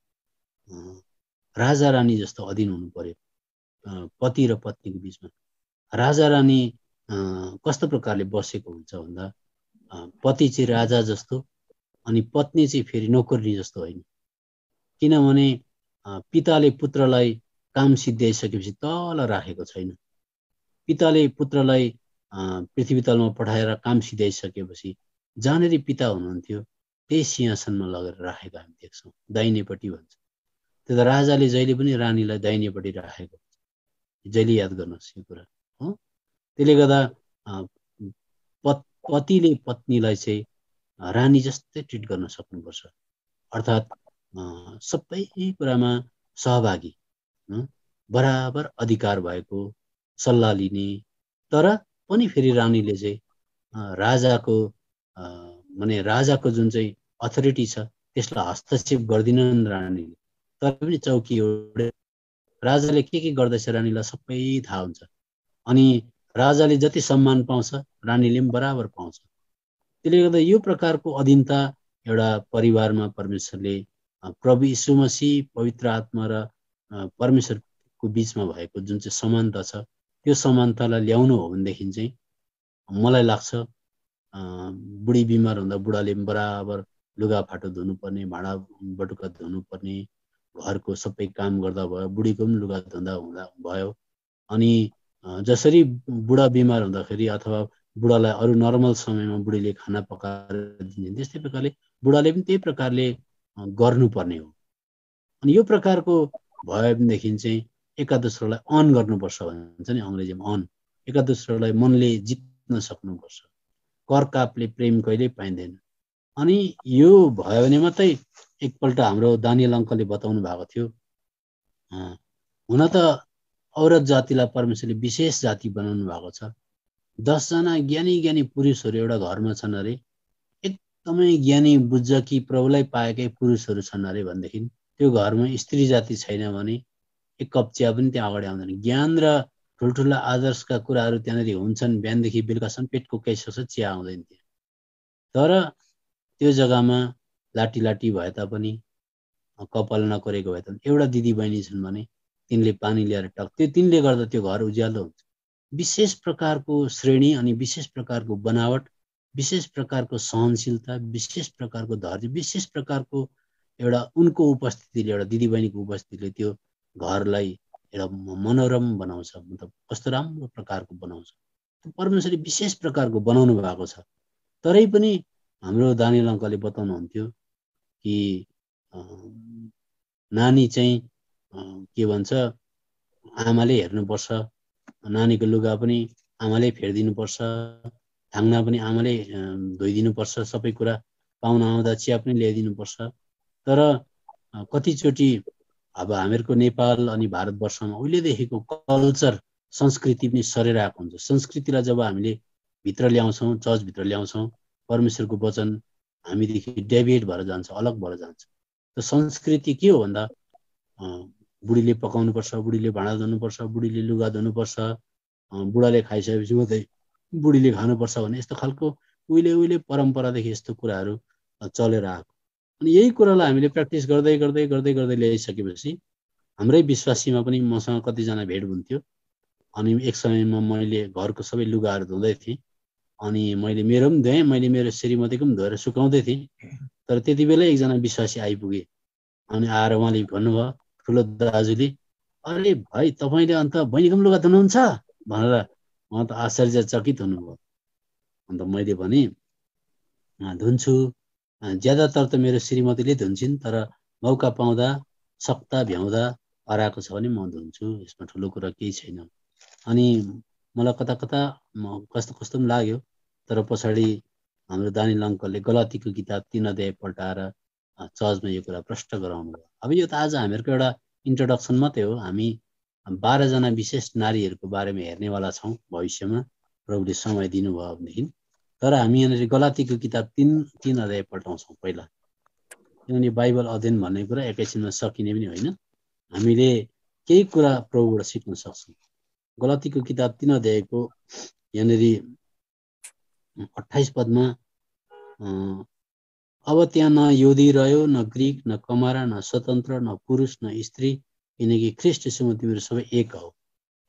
राजा रानी जस्तो अधीन हुनु पर्यो पति र पत्नीको बिचमा। राजा रानी कस्तो प्रकारले बसेको हुन्छ भन्दा पति चाहिँ राजा जस्तो अनि पत्नी चाहिँ फेरि नोकरी जस्तो होइन। किनभने पिताले पुत्रलाई काम सिद्ध्याइसकेपछि तल राखेको छैन। पिताले पुत्रलाई पृथ्वी तलमा पठाएर काम सिद्ध्याइसकेपछि जहाँनिर पिता हुनुहुन्थ्यो त्यही सिंहासनमा लगेर राखेको हामी देख्छौँ, दाहिनेपट्टि भन्छ। त्यो राजाले जहिले पनि रानीलाई दाहिनेपट्टि राखेको हुन्छ, जहिले याद गर्नुहोस् यो कुरा हो। त्यसले गर्दा पतिले पत्नीलाई चाहिँ रानी जस्तै ट्रिट गर्न सक्नुपर्छ, अर्थात् सबै कुरामा सहभागी, बराबर अधिकार भएको, सल्लाह लिने। तर पनि फेरि रानीले चाहिँ राजाको जुन चाहिँ अथोरिटी छ त्यसलाई हस्तक्षेप गर्दिनन् रानीले। तर पनि चौकी एउटै, राजाले के गर्दैछ रानीलाई सबै थाहा हुन्छ। अनि राजाले जति सम्मान पाउँछ रानीले पनि बराबर पाउँछ। त्यसले गर्दा यो प्रकारको अधीनता एउटा परिवारमा परमेश्वरले प्रभु यीशु मसीह पवित्र आत्मा र परमेश्वरको बिचमा भएको जुन चाहिँ समानता छ त्यो समानतालाई ल्याउनु हो भनेदेखि चाहिँ मलाई लाग्छ बुढी बिमार हुँदा बुढाले पनि बराबर लुगाफाटो धुनुपर्ने, भाँडा बटुका धुनुपर्ने, घरको सबै काम गर्दा भयो, बुढीको पनि लुगा धुँदा भयो। अनि जसरी बुढा बिमार हुँदाखेरि अथवा बुढालाई अरू नर्मल समयमा बुढीले खाना पकाएर दिन्छ त्यस्तै प्रकारले बुढाले पनि त्यही प्रकारले गर्नुपर्ने हो। अनि यो प्रकारको भयो भनेदेखि चाहिँ एकादोस्रोलाई अन गर्नुपर्छ भन्छ नि अङ्ग्रेजीमा, अन। एकादोस्रोलाई मनले जित्न सक्नुपर्छ। करकापले प्रेम कहिल्यै पाइँदैन। अनि यो भयो भने मात्रै एकपल्ट हाम्रो दानियल अङ्कलले बताउनु भएको थियो, हुन त औरत जातिलाई परमेश्वरले विशेष जाति बनाउनु भएको छ। 10 जना ज्ञानी ज्ञानी पुरुषहरू एउटा घरमा छन् अरे, एकदमै ज्ञानी बुझकी प्रभुलाई पाएकै पुरुषहरू छन् अरे भनेदेखि त्यो घरमा स्त्री जाति छैन भने एक कप चिया पनि त्यहाँ अगाडि आउँदैन। ज्ञान र ठुल्ठुला आदर्शका कुराहरू त्यहाँनिर हुन्छन्, बिहानदेखि बेलुकासम्म पेटको कैसो चिया आउँदैन त्यहाँ। तर त्यो जग्गामा लाटी लाटी भए तापनि, कपाल नकोरेको भए तापनि एउटा दिदी बहिनी छन् भने तिनले पानी ल्याएर त्यो तिनले गर्दा त्यो घर उज्यालो हुन्छ। विशेष प्रकारको श्रेणी अनि विशेष प्रकारको बनावट, विशेष प्रकारको सहनशीलता, विशेष प्रकारको धैर्य, विशेष प्रकारको एउटा उनको उपस्थितिले, एउटा दिदीबहिनीको उपस्थितिले त्यो घरलाई एउटा मनोरम बनाउँछ। मतलब कस्तो राम्रो प्रकारको बनाउँछ। परमेश्वरले विशेष प्रकारको बनाउनु भएको छ। तरै पनि हाम्रो दानियल अङ्कलले बताउनुहुन्थ्यो कि नानी चाहिँ के भन्छ, आमाले हेर्नुपर्छ, नानीको लुगा पनि आमाले फेरिदिनुपर्छ, ढाङ्ना पनि आमाले धोइदिनुपर्छ, सबै कुरा पाहुना आउँदा चिया पनि ल्याइदिनुपर्छ। तर कतिचोटि अब हामीहरूको नेपाल अनि भारतवर्षमा उहिलेदेखिको कल्चर संस्कृति पनि सरेर आएको हुन्छ। संस्कृतिलाई जब हामीले भित्र ल्याउँछौँ, चर्चभित्र ल्याउँछौँ, परमेश्वरको वचन हामीदेखि डेभिएट भएर जान्छ, अलग भएर जान्छ। त संस्कृति के हो भन्दा बुढीले पकाउनुपर्छ, बुढीले भाँडा धुनुपर्छ, बुढीले लुगा धुनुपर्छ, बुढाले खाइसकेपछि मात्रै बुढीले खानुपर्छ भन्ने यस्तो खालको उहिले उहिले परम्परादेखि यस्तो कुराहरू चलेर आएको। अनि यही कुरालाई हामीले प्र्याक्टिस गर्दै गर्दै गर्दै गर्दै ल्याइसकेपछि हाम्रै विश्वासीमा पनि मसँग कतिजना भेट हुन्थ्यो। अनि एक समयमा मैले घरको सबै लुगाहरू धुँदै थिएँ, अनि मैले मेरो पनि धोएँ, मैले मेरो श्रीमतीको पनि धोएर सुकाउँदै थिएँ। तर त्यति बेला एकजना विश्वासी आइपुगे। अनि आएर उहाँले भन्नुभयो, ठुलो दाजुले, अरे भाइ तपाईँले अन्त बहिनीको पनि लुगा धुनुहुन्छ भनेर उहाँ त आश्चर्यचकित हुनुभयो। अन्त मैले भने धुन्छु, ज्यादातर त मेरो श्रीमतीले धुन्छन्, तर मौका पाउँदा सक्दा भ्याउँदा हराएको छ भने म धुन्छु, यसमा ठुलो कुरा केही छैन। अनि मलाई कता कता कस्तो कस्तो पनि लाग्यो। तर पछाडि हाम्रो दानियल अङ्कलले गलातीको किताब 3 अध्याय पल्टाएर चर्चमा यो कुरा प्रष्ट गराउनु भयो। अब यो त आज हामीहरूको एउटा इन्ट्रोडक्सन मात्रै हो। हामी 12 जना विशेष नारीहरूको बारेमा हेर्नेवाला छौँ भविष्यमा, प्रभुले समय दिनुभयो भनेदेखि। तर हामी यहाँनिर गलातीको किताब 3 अध्याय पल्टाउँछौँ पहिला, किनभने बाइबल अध्ययन भन्ने कुरा एकैछिनमा सकिने पनि होइन। हामीले केही कुरा प्रभुबाट सिक्न सक्छौँ। गलातीको किताब 3 अध्यायको यहाँनिर 28 पदमा, अब त्यहाँ न यहुदी रह्यो, न ग्रिक, न कमारा, न स्वतन्त्र, न पुरुष, न स्त्री, किनकि ख्रिस्ट येशूमा तिमीहरू सबै एक हो।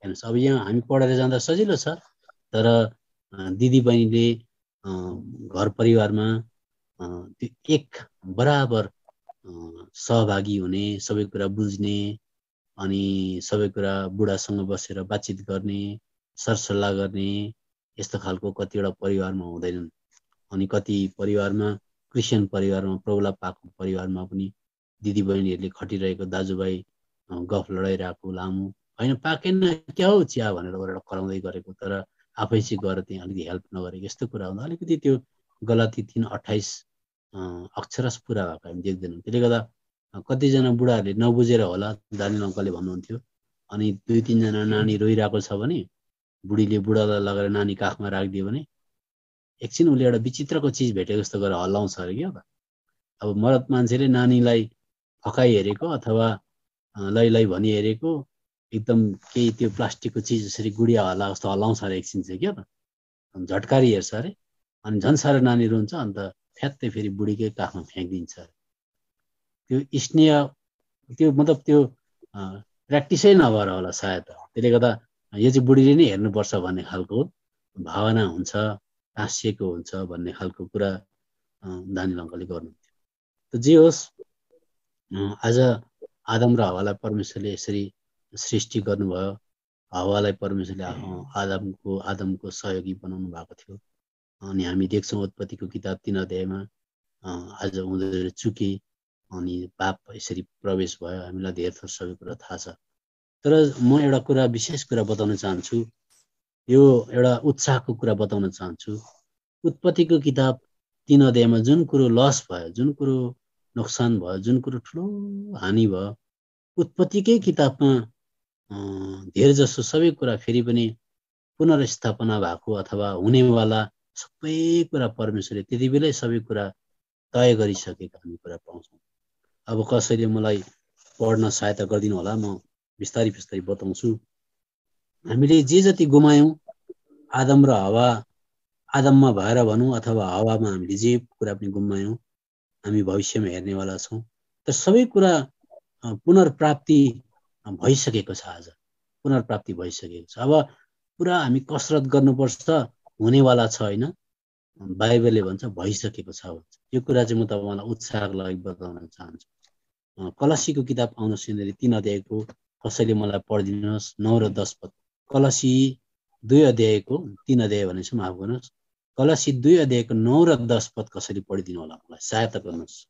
हेर्नुहोस्, अब यहाँ हामी पढेर जाँदा सजिलो छ, तर दिदी बहिनीले घर परिवारमा त्यो एक बराबर सहभागी हुने, सबै कुरा बुझ्ने, अनि सबै कुरा बुढासँग बसेर बातचित गर्ने, सरसल्लाह गर्ने, यस्तो खालको कतिवटा परिवारमा हुँदैनन्। अनि कति परिवारमा, क्रिस्चियन परिवारमा, प्रभुलाई पाएको परिवारमा पनि दिदीबहिनीहरूले खटिरहेको, दाजुभाइ गफ लडाइरहेको, लामो होइन पाकेन क्या हो चिया भनेर गरेर कराउँदै गरेको, तर आफै चाहिँ गएर त्यहाँ अलिकति हेल्प नगरेको, यस्तो कुरा हुँदा अलिकति त्यो गलाती 3:28 अक्षरश पुरा भएको हामी देख्दैनौँ। त्यसले गर्दा कतिजना बुढाहरूले नबुझेर होला, दानियल अङ्कलले भन्नुहुन्थ्यो। अनि 2-3 जना नानी रोइरहेको छ भने बुढीले बुढालाई लगेर नानी काखमा राखिदियो भने एकछिन उसले एउटा विचित्रको चिज भेटेको जस्तो गरेर हल्लाउँछ अरे क्या त। अब मरद मान्छेले नानीलाई फकाइ हेरेको अथवा लै भनी हेरेको, एकदम केही त्यो प्लास्टिकको चिज जसरी गुडिया हल्ला जस्तो हल्लाउँछ अरे एकछिन चाहिँ क्या त, झट्कारी हेर्छ अरे। अनि झन् साह्रो नानी रुन्छ, अन्त फ्यात्तै फेरि बुढीकै काखमा फ्याँकिदिन्छ। त्यो स्नेह, त्यो मतलब त्यो प्र्याक्टिसै नभएर होला सायद। त्यसले गर्दा यो चाहिँ बुढीले नै हेर्नुपर्छ भन्ने खालको भावना हुन्छ, टाँसिएको हुन्छ भन्ने खालको कुरा दानियल अङ्कलले गर्नुहुन्थ्यो। त जे होस्, आज आदम र हवालाई परमेश्वरले यसरी सृष्टि गर्नुभयो। हवालाई परमेश्वरले आदमको सहयोगी बनाउनु भएको थियो। अनि हामी देख्छौँ उत्पत्तिको किताब 3 अध्यायमा आज उनीहरू चुके अनि पाप यसरी प्रवेश भयो। हामीलाई धेरै थोर सबै कुरा थाहा छ। तर म एउटा कुरा विशेष कुरा बताउन चाहन्छु, यो एउटा उत्साहको कुरा बताउन चाहन्छु। उत्पत्तिको किताब 3 अध्यायमा जुन कुरो लस भयो, जुन कुरो नोक्सान भयो, जुन कुरो ठुलो हानि भयो, उत्पत्तिकै किताबमा धेरै जसो सबै कुरा फेरि पनि पुनर्स्थापना भएको अथवा हुनेवाला सबै कुरा परमेश्वरले त्यति बेलै सबै कुरा तय गरिसकेका हामी कुरा पाउँछौँ। अब कसैले मलाई पढ्न सहायता गरिदिनु होला, म बिस्तारै बिस्तारै बताउँछु। हामीले जे जति गुमायौँ, आदम र हवा, आदममा भएर भनौँ अथवा हवामा हामीले जे कुरा पनि गुमायौँ, हामी भविष्यमा हेर्नेवाला छौँ। तर सबै कुरा पुनर्प्राप्ति भइसकेको छ। आज पुनर्प्राप्ति भइसकेको छ। अब पुरा हामी कसरत गर्नुपर्छ, हुनेवाला छ होइन। बाइबलले भन्छ भइसकेको छ भन्छ। यो कुरा चाहिँ म तपाईँलाई उत्साहको लागि बताउन चाहन्छु। कलसीको किताब आउनुहोस् यहाँनिर 3 अध्यायको कसैले मलाई पढिदिनुहोस् 9 र 10 पद। कलसी 2 अध्यायको 3 अध्याय भनेपछि माफ गर्नुहोस्, कलसी 2 अध्यायको 9 र 10 पद कसैले पढिदिनु होला, मलाई सहायता गर्नुहोस्।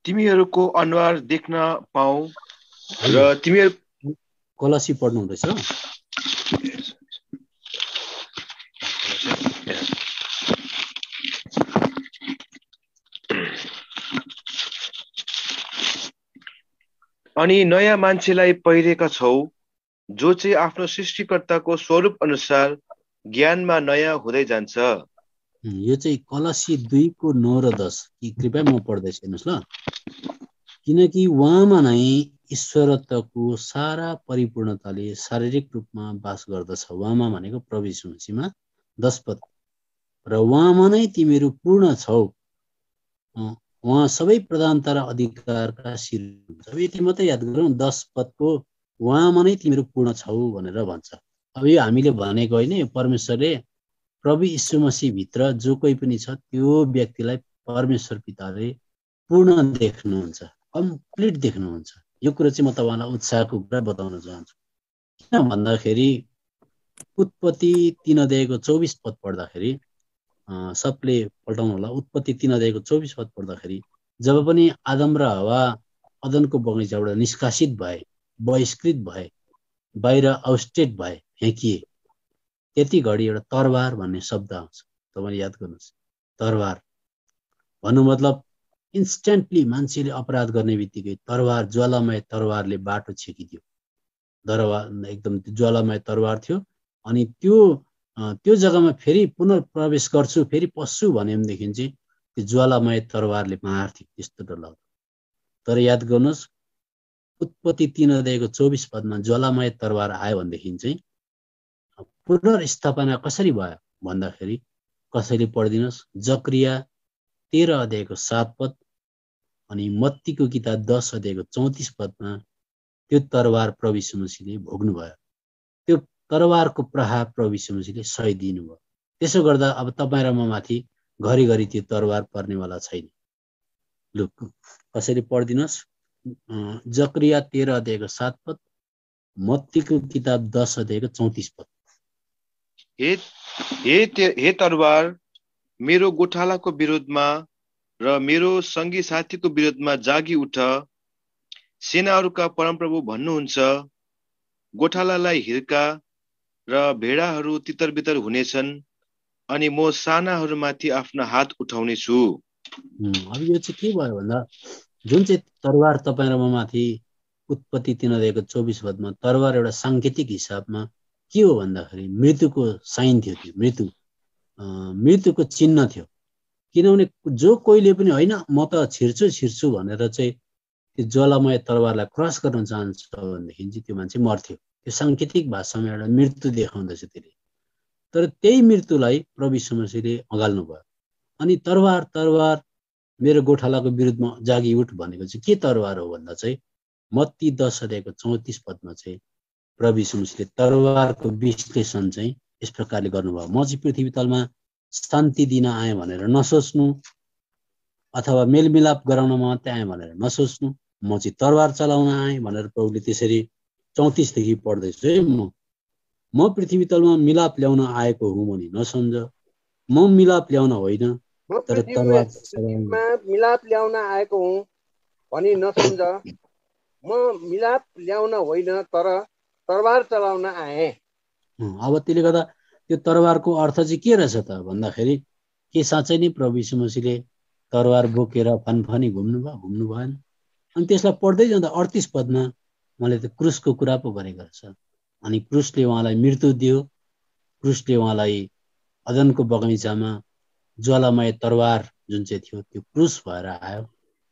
तिमीहरूको अनुहार देख्न पाऊ र तिमीहरू कलसी पढ्नु हुँदैछ। अनि नयाँ मान्छेलाई पहिरेका छौ, जो चाहिँ आफ्नो सृष्टिकर्ताको स्वरूप अनुसार ज्ञानमा नयाँ हुँदै जान्छ। यो चाहिँ कलसी 2 को 9 र 10 कि कृपया म पढ्दैछु हेर्नुहोस् ल। किनकि उहाँमा नै ईश्वरत्वको सारा परिपूर्णताले शारीरिक रूपमा वास गर्दछ। उहाँमा भनेको प्रभु यीशु मसीहमा। 10 पद। र उहाँमा नै तिमीहरू पूर्ण छौ, उहाँ सबै प्रधानता र अधिकारका शिर हुनुहुन्छ। अब यति मात्रै याद गरौँ, 10 पदको उहाँमा नै तिमीहरू पूर्ण छौ भनेर भन्छ। अब यो हामीले भनेको होइन, यो परमेश्वरले प्रभु यीशु मसीह भित्र जो कोही पनि छ त्यो व्यक्तिलाई परमेश्वर पिताले पूर्ण देख्नुहुन्छ, कम्प्लिट देख्नुहुन्छ। यो कुरा चाहिँ म तपाईँलाई उत्साहको कुरा बताउन चाहन्छु। किन भन्दाखेरि उत्पत्ति 3 अध्यायको 24 पद पढ्दाखेरि, सबले पल्टाउनु होला, उत्पत्ति 3 अध्यायको 24 पद पढ्दाखेरि जब पनि आदम र हवा अदनको बगैँचाबाट निष्कासित भए, बहिष्कृत भए, बाहिर आउटस्टेट भए, फ्याँकिए, त्यति घडी एउटा तरवार भन्ने शब्द आउँछ। तपाईँले याद गर्नुहोस्, तरवार भन्नु मतलब इन्स्टेन्टली मान्छेले अपराध गर्ने बित्तिकै तरवार, ज्वालामय तरवारले बाटो छेकिदियो। दरबार एकदम ज्वालामय तरवार थियो। अनि त्यो जग्गामा फेरि पुनर्प्रवेश गर्छु, फेरि पस्छु भनेदेखि चाहिँ त्यो ज्वालामय तरवारले मार्थ्यो, त्यस्तो डर लाग्थ्यो। तर याद गर्नुहोस्, उत्पत्ति 3 अध्यायको 24 पदमा ज्वालामय तरवार आयो भनेदेखि चाहिँ पुनर्स्थापना कसरी भयो भन्दाखेरि, कसैले पढिदिनुहोस् जकरिया 13 अध्यायको 7 पद अनि मत्तीको किताब 10 अध्यायको 34 पदमा त्यो तरवार प्रभु यीशु मसीहले भोग्नु भयो। त्यो तरवारको प्रहार प्रभु यीशु मसीहले सही दिनुभयो। त्यसो गर्दा अब तपाईँ र म माथि घरिघरि त्यो तरवार पर्नेवाला छैन। लु कसैले पढिदिनुहोस् जकरिया 13 अध्यायको 7 पद, मत्तीको किताब 10 अध्यायको 34 पद। हे तरवार, मेरो गोठालाको विरोधमा र मेरो सङ्गी साथीको विरोधमा जागी उठ। सेनाहरूका परमप्रभु भन्नुहुन्छ, गोठालालाई हिर्का र भेडाहरू तितर बितर हुनेछन् अनि म सानाहरूमाथि आफ्नो हात उठाउने छु। अब यो चाहिँ के भयो भन्दा, जुन चाहिँ तरवार तपाईँ र म माथि उत्पत्ति 3 अध्यायको 24 पदमा तरवार एउटा साङ्केतिक हिसाबमा के हो भन्दाखेरि मृत्युको साइन थियो। त्यो मृत्युको चिन्ह थियो। किनभने जो कोहीले पनि होइन म त छिर्छु भनेर चाहिँ त्यो ज्वालामय तरवारलाई क्रस गर्न चाहन्छ भनेदेखि चाहिँ त्यो मान्छे मर्थ्यो। त्यो साङ्केतिक भाषामा एउटा मृत्यु देखाउँदछ त्यसले। तर त्यही मृत्युलाई प्रभु यीशु मसीहले अगाल्नु भयो। अनि तरवार मेरो गोठालाको विरुद्धमा जागी उठ भनेको चाहिँ के तरवार हो भन्दा चाहिँ मत्ती 10 अध्यायको 34 पदमा चाहिँ प्रभु यीशु मसीहले तरवारको विश्लेषण चाहिँ यस प्रकारले गर्नुभयो। म चाहिँ पृथ्वी तलमा शान्ति दिन आएँ भनेर नसोच्नु, अथवा मेलमिलाप गराउन मात्रै आएँ भनेर नसोच्नु, म चाहिँ तरवार चलाउन आएँ भनेर प्रभुले त्यसरी 34 देखि पढ्दैछु है। म पृथ्वी तलमा मिलाप ल्याउन आएको हुँ भनी नसम्झ, म मिलाप ल्याउन होइन म तर पृथ्वीमा तरवार मिलाप ल्याउन आएको हुँ भनी नसम्झ, म मिलाप ल्याउन होइन तर तरबार चलाउन आएँ। अब त्यसले गर्दा त्यो तरवारको अर्थ चाहिँ के रहेछ त भन्दाखेरि के साँच्चै नै प्रभु यीशु मसीहले तरवार बोकेर फनफनी घुम्नु भएन। अनि त्यसलाई पढ्दै जाँदा 38 पदमा मैले त क्रुसको कुरा पो गरेको रहेछ। अनि क्रुसले उहाँलाई मृत्यु दियो, क्रुसले उहाँलाई अदनको बगैँचामा ज्वालामय तरवार जुन चाहिँ थियो त्यो क्रुस भएर आयो।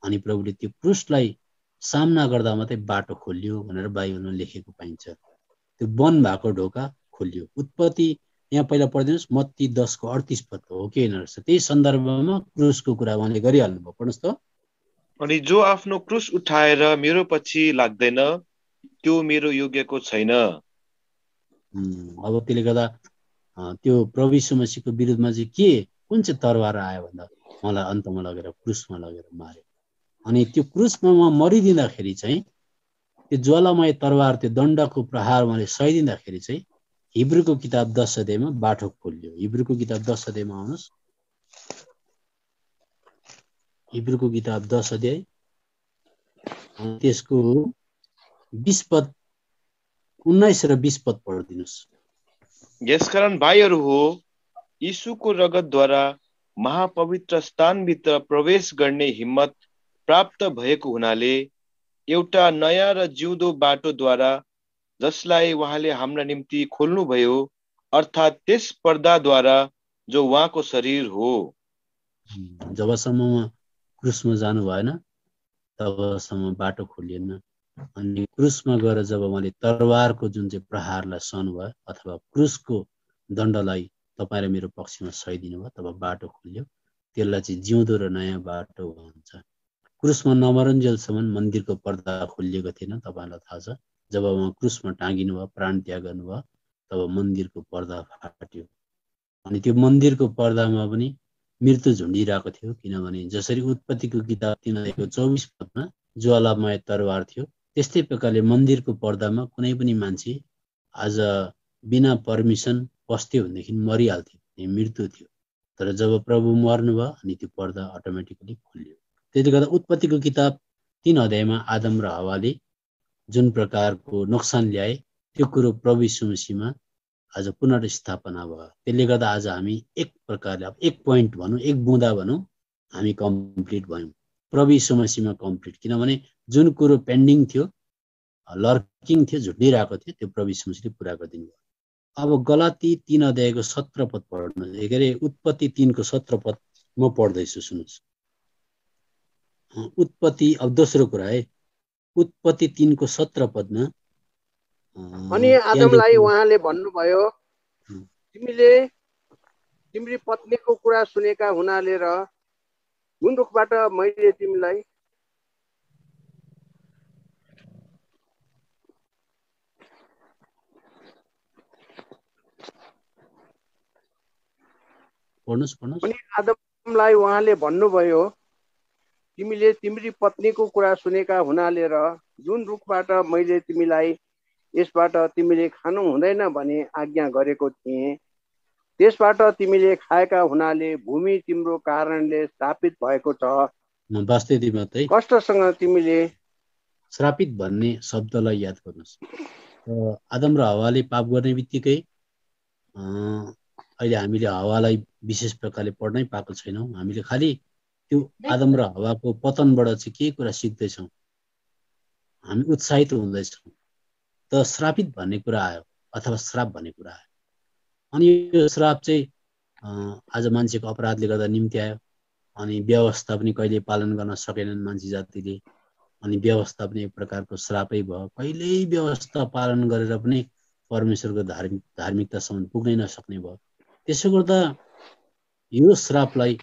अनि प्रभुले त्यो क्रुसलाई सामना गर्दा मात्रै बाटो खोलियो भनेर बाइबलमा लेखेको पाइन्छ। त्यो बन्द भएको ढोका खोलियो। उत्पत्ति यहाँ पहिला पढिदिनुहोस्, मत्ती 10:38 पद हो कि होइन रहेछ। त्यही सन्दर्भमा क्रुसको कुरा उहाँले गरिहाल्नु भयो। पढ्नुहोस् त। अनि जो आफ्नो क्रुस उठाएर मेरो पछि लाग्दैन त्यो मेरो योग्यको छैन। अब त्यसले गर्दा त्यो प्रभु यीशु मसीहको विरुद्धमा चाहिँ के कुन चाहिँ तरवार आयो भन्दा मलाई अन्तमा लगेर क्रुसमा लगेर मार्यो। अनि त्यो क्रुसमा उहाँ मरिदिँदाखेरि चाहिँ त्यो ज्वालामय तरवार त्यो दण्डको प्रहार उहाँले सहिदिँदाखेरि चाहिँ हिब्रूको किताब 10 अध्यायमा बाटो खोलियो। हिब्रूको किताब 10 अध्यायमा आउनुहोस्। हिब्रूको किताब 10 अध्याय त्यसको 20 पद 19 र 20 पद पढिदिनुहोस्। यसकारण भाइहरू हो, यीशुको रगतद्वारा महापवित्र स्थानभित्र प्रवेश गर्ने हिम्मत प्राप्त भएको हुनाले एउटा नयाँ र जिउँदो बाटोद्वारा जसलाई उहाँले हाम्रा निम्ति खोल्नुभयो, अर्थात् त्यस पर्दाद्वारा जो उहाँको शरीर हो। जबसम्म उहाँ क्रुसमा जानु भएन तबसम्म बाटो खोलिएन। अनि क्रुसमा गएर जब उहाँले तरवारको जुन चाहिँ प्रहारलाई सहनु भयो अथवा क्रुसको दण्डलाई तपाईँ र मेरो पक्षमा सहिदिनु भयो तब बाटो खोल्यो। त्यसलाई चाहिँ जिउँदो र नयाँ बाटो भन्छ। क्रुसमा नमरुन्जेलसम्म मन्दिरको पर्दा खोलिएको थिएन। तपाईँलाई थाहा छ, जब उहाँ क्रुसमा टाँगिनु भयो, प्राण त्याग गर्नुभयो, तब मन्दिरको पर्दा फाट्यो। अनि त्यो मन्दिरको पर्दामा पनि मृत्यु झुन्डिरहेको थियो। किनभने जसरी उत्पत्तिको किताब 3:24 पदमा ज्वालामय तरवार थियो, त्यस्तै प्रकारले मन्दिरको पर्दामा कुनै पनि मान्छे आज बिना परमिसन पस्थ्यो भनेदेखि मरिहाल्थ्यो, मृत्यु थियो। तर जब प्रभु मर्नुभयो अनि त्यो पर्दा अटोमेटिकली खोलियो। त्यसले गर्दा उत्पत्तिको किताब 3 अध्यायमा आदम र हवाले जुन प्रकारको नोक्सान ल्याए त्यो कुरो प्रभु यीशु मसीहमा आज पुनर्स्थापना भयो। त्यसले गर्दा आज हामी एक प्रकारले एक पोइन्ट भनौँ, एक बुँदा भनौँ, हामी कम्प्लिट भयौँ प्रभु यीशु मसीहमा कम्प्लिट। किनभने जुन कुरो पेन्डिङ थियो, लर्किङ थियो, झुन्डिरहेको थियो, त्यो प्रभु यीशु मसीहले पुरा गरिदिनु भयो। अब गलाती 3 अध्यायको 17 पद पढ्नु। के अरे उत्पत्ति 3 को 17 पद म पढ्दैछु, सुन्नुहोस्। उत्पत्ति अब दोस्रो कुरा है, उत्पत्ति 3 को 17 पदमा अनि आदमलाई उहाँले भन्नुभयो, तिमीले तिम्री पत्नीको कुरा सुनेका हुनाले र जुन रुखबाट मैले तिमीलाई अनि आदमलाई उहाँले भन्नुभयो, तिमीले तिम्री पत्नीको कुरा सुनेका हुनाले र जुन रुखबाट मैले तिमीलाई यसबाट तिमीले खानु हुँदैन भने आज्ञा गरेको थिएँ, त्यसबाट तिमीले खाएका हुनाले भूमि तिम्रो कारणले श्रापित भएको छ। वास्तवमा चाहिँ कष्टसँग तिमीले श्रापित भन्ने शब्दलाई याद गर्नुहोस्। आदम र हवाले पाप गर्ने बित्तिकै अहिले हामीले हवालाई विशेष प्रकारले पढ्नै पाएको छैनौँ। हामीले खालि त्यो आदम र हवाको पतनबाट चाहिँ के कुरा सिक्दैछौँ, हामी उत्साहित हुँदैछौँ। त श्रापित भन्ने कुरा आयो अथवा श्राप भन्ने कुरा आयो। अनि यो श्राप चाहिँ आज मान्छेको अपराधले गर्दा निम्ति आयो। अनि व्यवस्था पनि कहिले पालन गर्न सकेनन् मान्छे जातिले। अनि व्यवस्था पनि एक प्रकारको श्रापै भयो। कहिल्यै व्यवस्था पालन गरेर पनि परमेश्वरको धार्मिकतासम्म पुग्नै नसक्ने भयो। त्यसो गर्दा यो श्रापलाई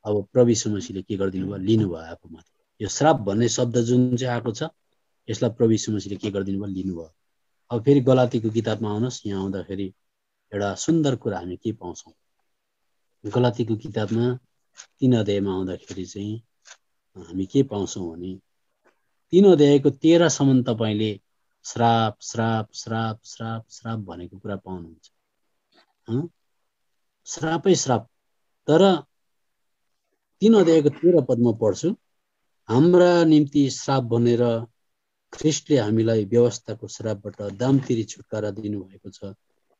अब प्रभु यीशु मसीहले के गरिदिनु भयो, लिनुभयो आफूमाथि। यो श्राप भन्ने शब्द जुन चाहिँ आएको छ यसलाई प्रभु यीशु मसीहले के गरिदिनु भयो, लिनुभयो। अब फेरि गलातीको किताबमा आउनुहोस्। यहाँ आउँदाखेरि एउटा सुन्दर कुरा हामी के पाउँछौँ, गलातीको किताबमा 3 अध्यायमा आउँदाखेरि चाहिँ हामी के पाउँछौँ भने 3 अध्यायको 13 सम्म तपाईँले श्राप श्राप श्राप श्राप श्राप भनेको कुरा पाउनुहुन्छ। श्रापै श्राप। तर 3 अध्यायको 13 पदमा पढ्छु, हाम्रा निम्ति श्राप भनेर ख्रिस्टले हामीलाई व्यवस्थाको श्रापबाट दाम तिरी छुटकारा दिनुभएको छ,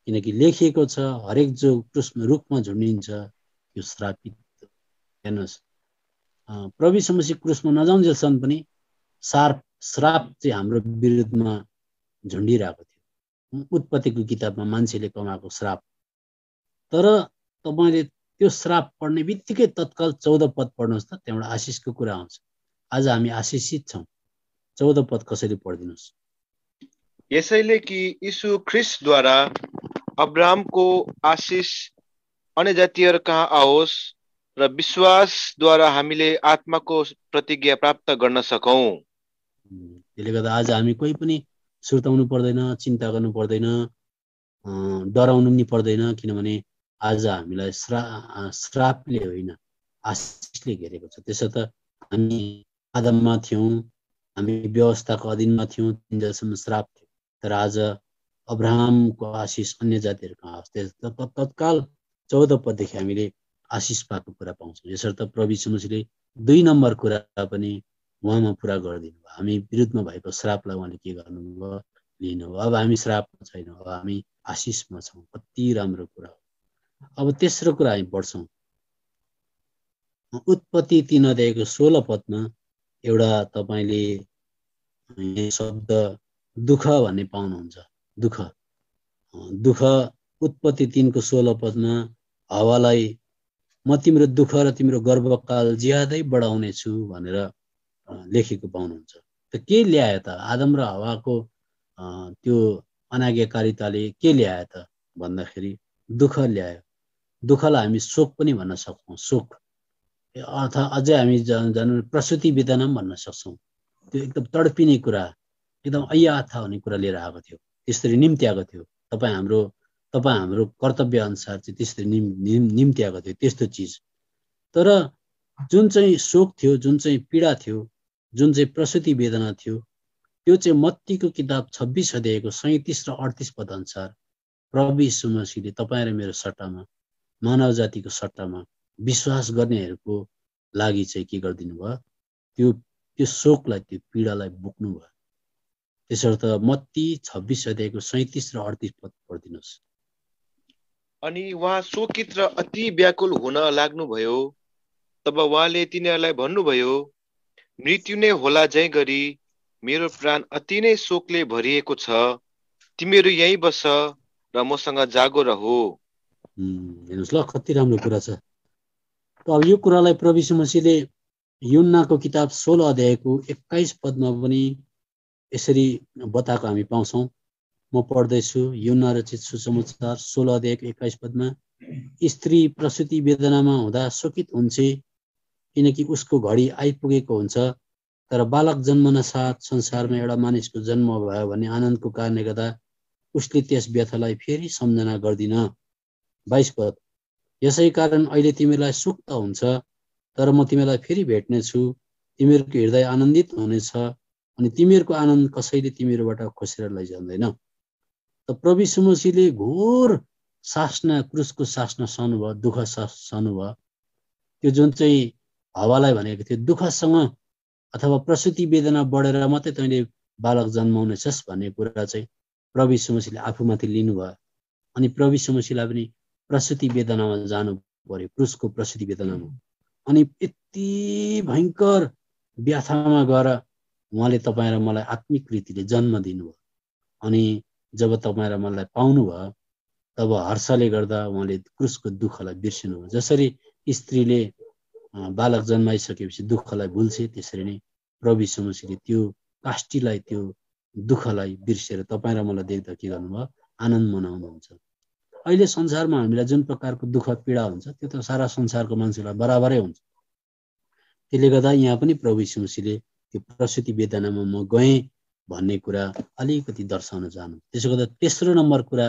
किनकि लेखिएको छ, हरेक जो क्रुसमा रुखमा झुन्डिन्छ यो श्रापित। हेर्नुहोस्, प्रभु यीशु मसीह क्रुसमा नजाउन्जेलसम्म पनि श्राप चाहिँ हाम्रो विरुद्धमा झुन्डिरहेको थियो। उत्पत्तिको किताबमा मान्छेले कमाएको श्राप। तर तपाईले त्यो श्राप पढ्ने बित्तिकै तत्काल 14 पद पढ्नुहोस् त, त्यहाँबाट आशिषको कुरा आउँछ। आज हामी आशिषित छौँ। 14 पद कसरी पढिदिनुहोस्? यसैले कि यीशु ख्रिस्टद्वारा अब्राहमको आशिष अन्य जातिहरू कहाँ आओस् र विश्वासद्वारा हामीले आत्माको प्रतिज्ञा प्राप्त गर्न सकौँ। त्यसले गर्दा आज हामी कोही पनि सुर्ताउनु पर्दैन, चिन्ता गर्नु पर्दैन, डराउनु नि पर्दैन, किनभने आज हामीलाई श्रापले होइन आशिषले घेरेको छ। त्यसो त हामी आदममा थियौँ, हामी व्यवस्थाको अधीनमा थियौँ, तिनजनासम्म श्राप थियो। तर आज अब्राहमको आशिष अन्य जातिहरूको आशिष। तत्काल 14 पददेखि हामीले आशिष पाएको कुरा पाउँछौँ। यसर्थ प्रभु यीशु मसीहले 2 नम्बर कुरा पनि उहाँमा पुरा गरिदिनु भयो। हामी विरुद्धमा भएको श्रापलाई उहाँले के गर्नुभयो? लिनुभयो। अब हामी श्रापमा छैनौँ, अब हामी आशिषमा छौँ। कति राम्रो कुरा हो। अब तेस्रो कुरा हामी पढ्छौँ, उत्पत्ति 3 अध्यायको 16 पदमा एउटा तपाईले शब्द दुःख भन्ने पाउनुहुन्छ। दुःख उत्पत्ति 3 को 16 पदमा हवालाई म तिम्रो दुःख र तिम्रो गर्भकाल ज्यादै बढाउने छु भनेर लेखेको पाउनुहुन्छ। त के ल्यायो त? आदम र हवाको त्यो अनाज्ञाकारिताले के ल्यायो त भन्दाखेरि दुःख ल्यायो। दुःखलाई हामी शोक पनि भन्न सक्छौँ। शोक अथवा अझै हामी जानु प्रसुति वेदना पनि भन्न सक्छौँ। त्यो एकदम तडपिने कुरा, एकदम अय्याथा हुने कुरा लिएर आएको थियो। त्यसरी निम्ति आएको थियो। तपाईँ हाम्रो कर्तव्य अनुसार चाहिँ त्यसरी निम्ति आएको थियो त्यस्तो चिज। तर जुन चाहिँ शोक थियो, जुन चाहिँ पीडा थियो, जुन चाहिँ प्रसुति वेदना थियो, त्यो चाहिँ मत्तीको किताब 26 अध्यायको 37 र 38 पद अनुसार प्रभु यीशु मसीहले तपाईँ र मेरो सट्टामा, मानव जातिको सट्टामा विश्वास गर्नेहरूको लागि चाहिँ के गरिदिनु भयो? त्यो शोकलाई, त्यो पीडालाई बोक्नु भयो। त्यसर्थ मत्ती 26 अध्यायको 37 र 38 पद पढिदिनुहोस्। अनि उहाँ शोकित र अति व्याकुल हुन लाग्नुभयो। तब उहाँले तिनीहरूलाई भन्नुभयो, मृत्यु नै होला जै गरी मेरो प्राण अति नै शोकले भरिएको छ। तिमीहरू यहीँ बस र मसँग जागो रहो। हेर्नुहोस् ल, कति राम्रो कुरा छ। अब यो कुरालाई प्रभु यीशु मसीहले यूहन्नाको किताब 16 अध्यायको 21 पदमा पनि यसरी बताएको हामी पाउँछौँ। म पढ्दैछु, यूहन्ना रचित सुसमाचार 16 अध्यायको 21 पदमा, स्त्री प्रसुति वेदनामा हुँदा शोकित हुन्छ, किनकि उसको घडी आइपुगेको हुन्छ। तर बालक जन्मन साथ संसारमा एउटा मानिसको जन्म भयो भन्ने आनन्दको कारणले गर्दा उसले त्यस व्यथालाई फेरि सम्झना गर्दिन। 22 पद, यसै कारण अहिले तिमीलाई सुख त हुन्छ, तर म तिमीलाई फेरि भेट्नेछु। तिमीहरूको हृदय आनन्दित हुनेछ अनि तिमीहरूको आनन्द कसैले तिमीहरूबाट खोसेर लैजाँदैन। त प्रभु यीशु मसीहले घोर सासना, क्रुसको सासना सहनुभयो, दुःख सहनुभयो। त्यो जुन चाहिँ हवालाई भनेको थियो, दुःखसँग अथवा प्रसुति वेदना बढेर मात्रै तैँले बालक जन्माउनेछस् भन्ने कुरा चाहिँ प्रभु यीशु मसीहले आफूमाथि लिनुभयो। अनि प्रभु यीशु मसीहलाई पनि प्रसुति वेदनामा जानु पर्यो, क्रुसको प्रसुति वेदनामा। अनि यति भयङ्कर व्याथामा गएर उहाँले तपाईँ र मलाई आत्मिक रीतिले जन्म दिनुभयो। अनि जब तपाईँ र मलाई पाउनुभयो तब हर्षले गर्दा उहाँले क्रुसको दुःखलाई बिर्सिनुभयो। जसरी स्त्रीले बालक जन्माइसकेपछि दुःखलाई भुल्छे, त्यसरी नै प्रभु यीशु मसीहले त्यो काष्ठीलाई, त्यो दुःखलाई बिर्सेर तपाईँ र मलाई देख्दा के गर्नुभयो? आनन्द मनाउनुहुन्छ। अहिले संसारमा हामीलाई जुन प्रकारको दुःख पीडा हुन्छ त्यो त सारा संसारको मान्छेलाई बराबरै हुन्छ। त्यसले गर्दा यहाँ पनि प्रभु यीशु मसीहले त्यो प्रसुति वेदनामा म गएँ भन्ने कुरा अलिकति दर्शाउन चाहनु। त्यसो गर्दा तेस्रो नम्बर कुरा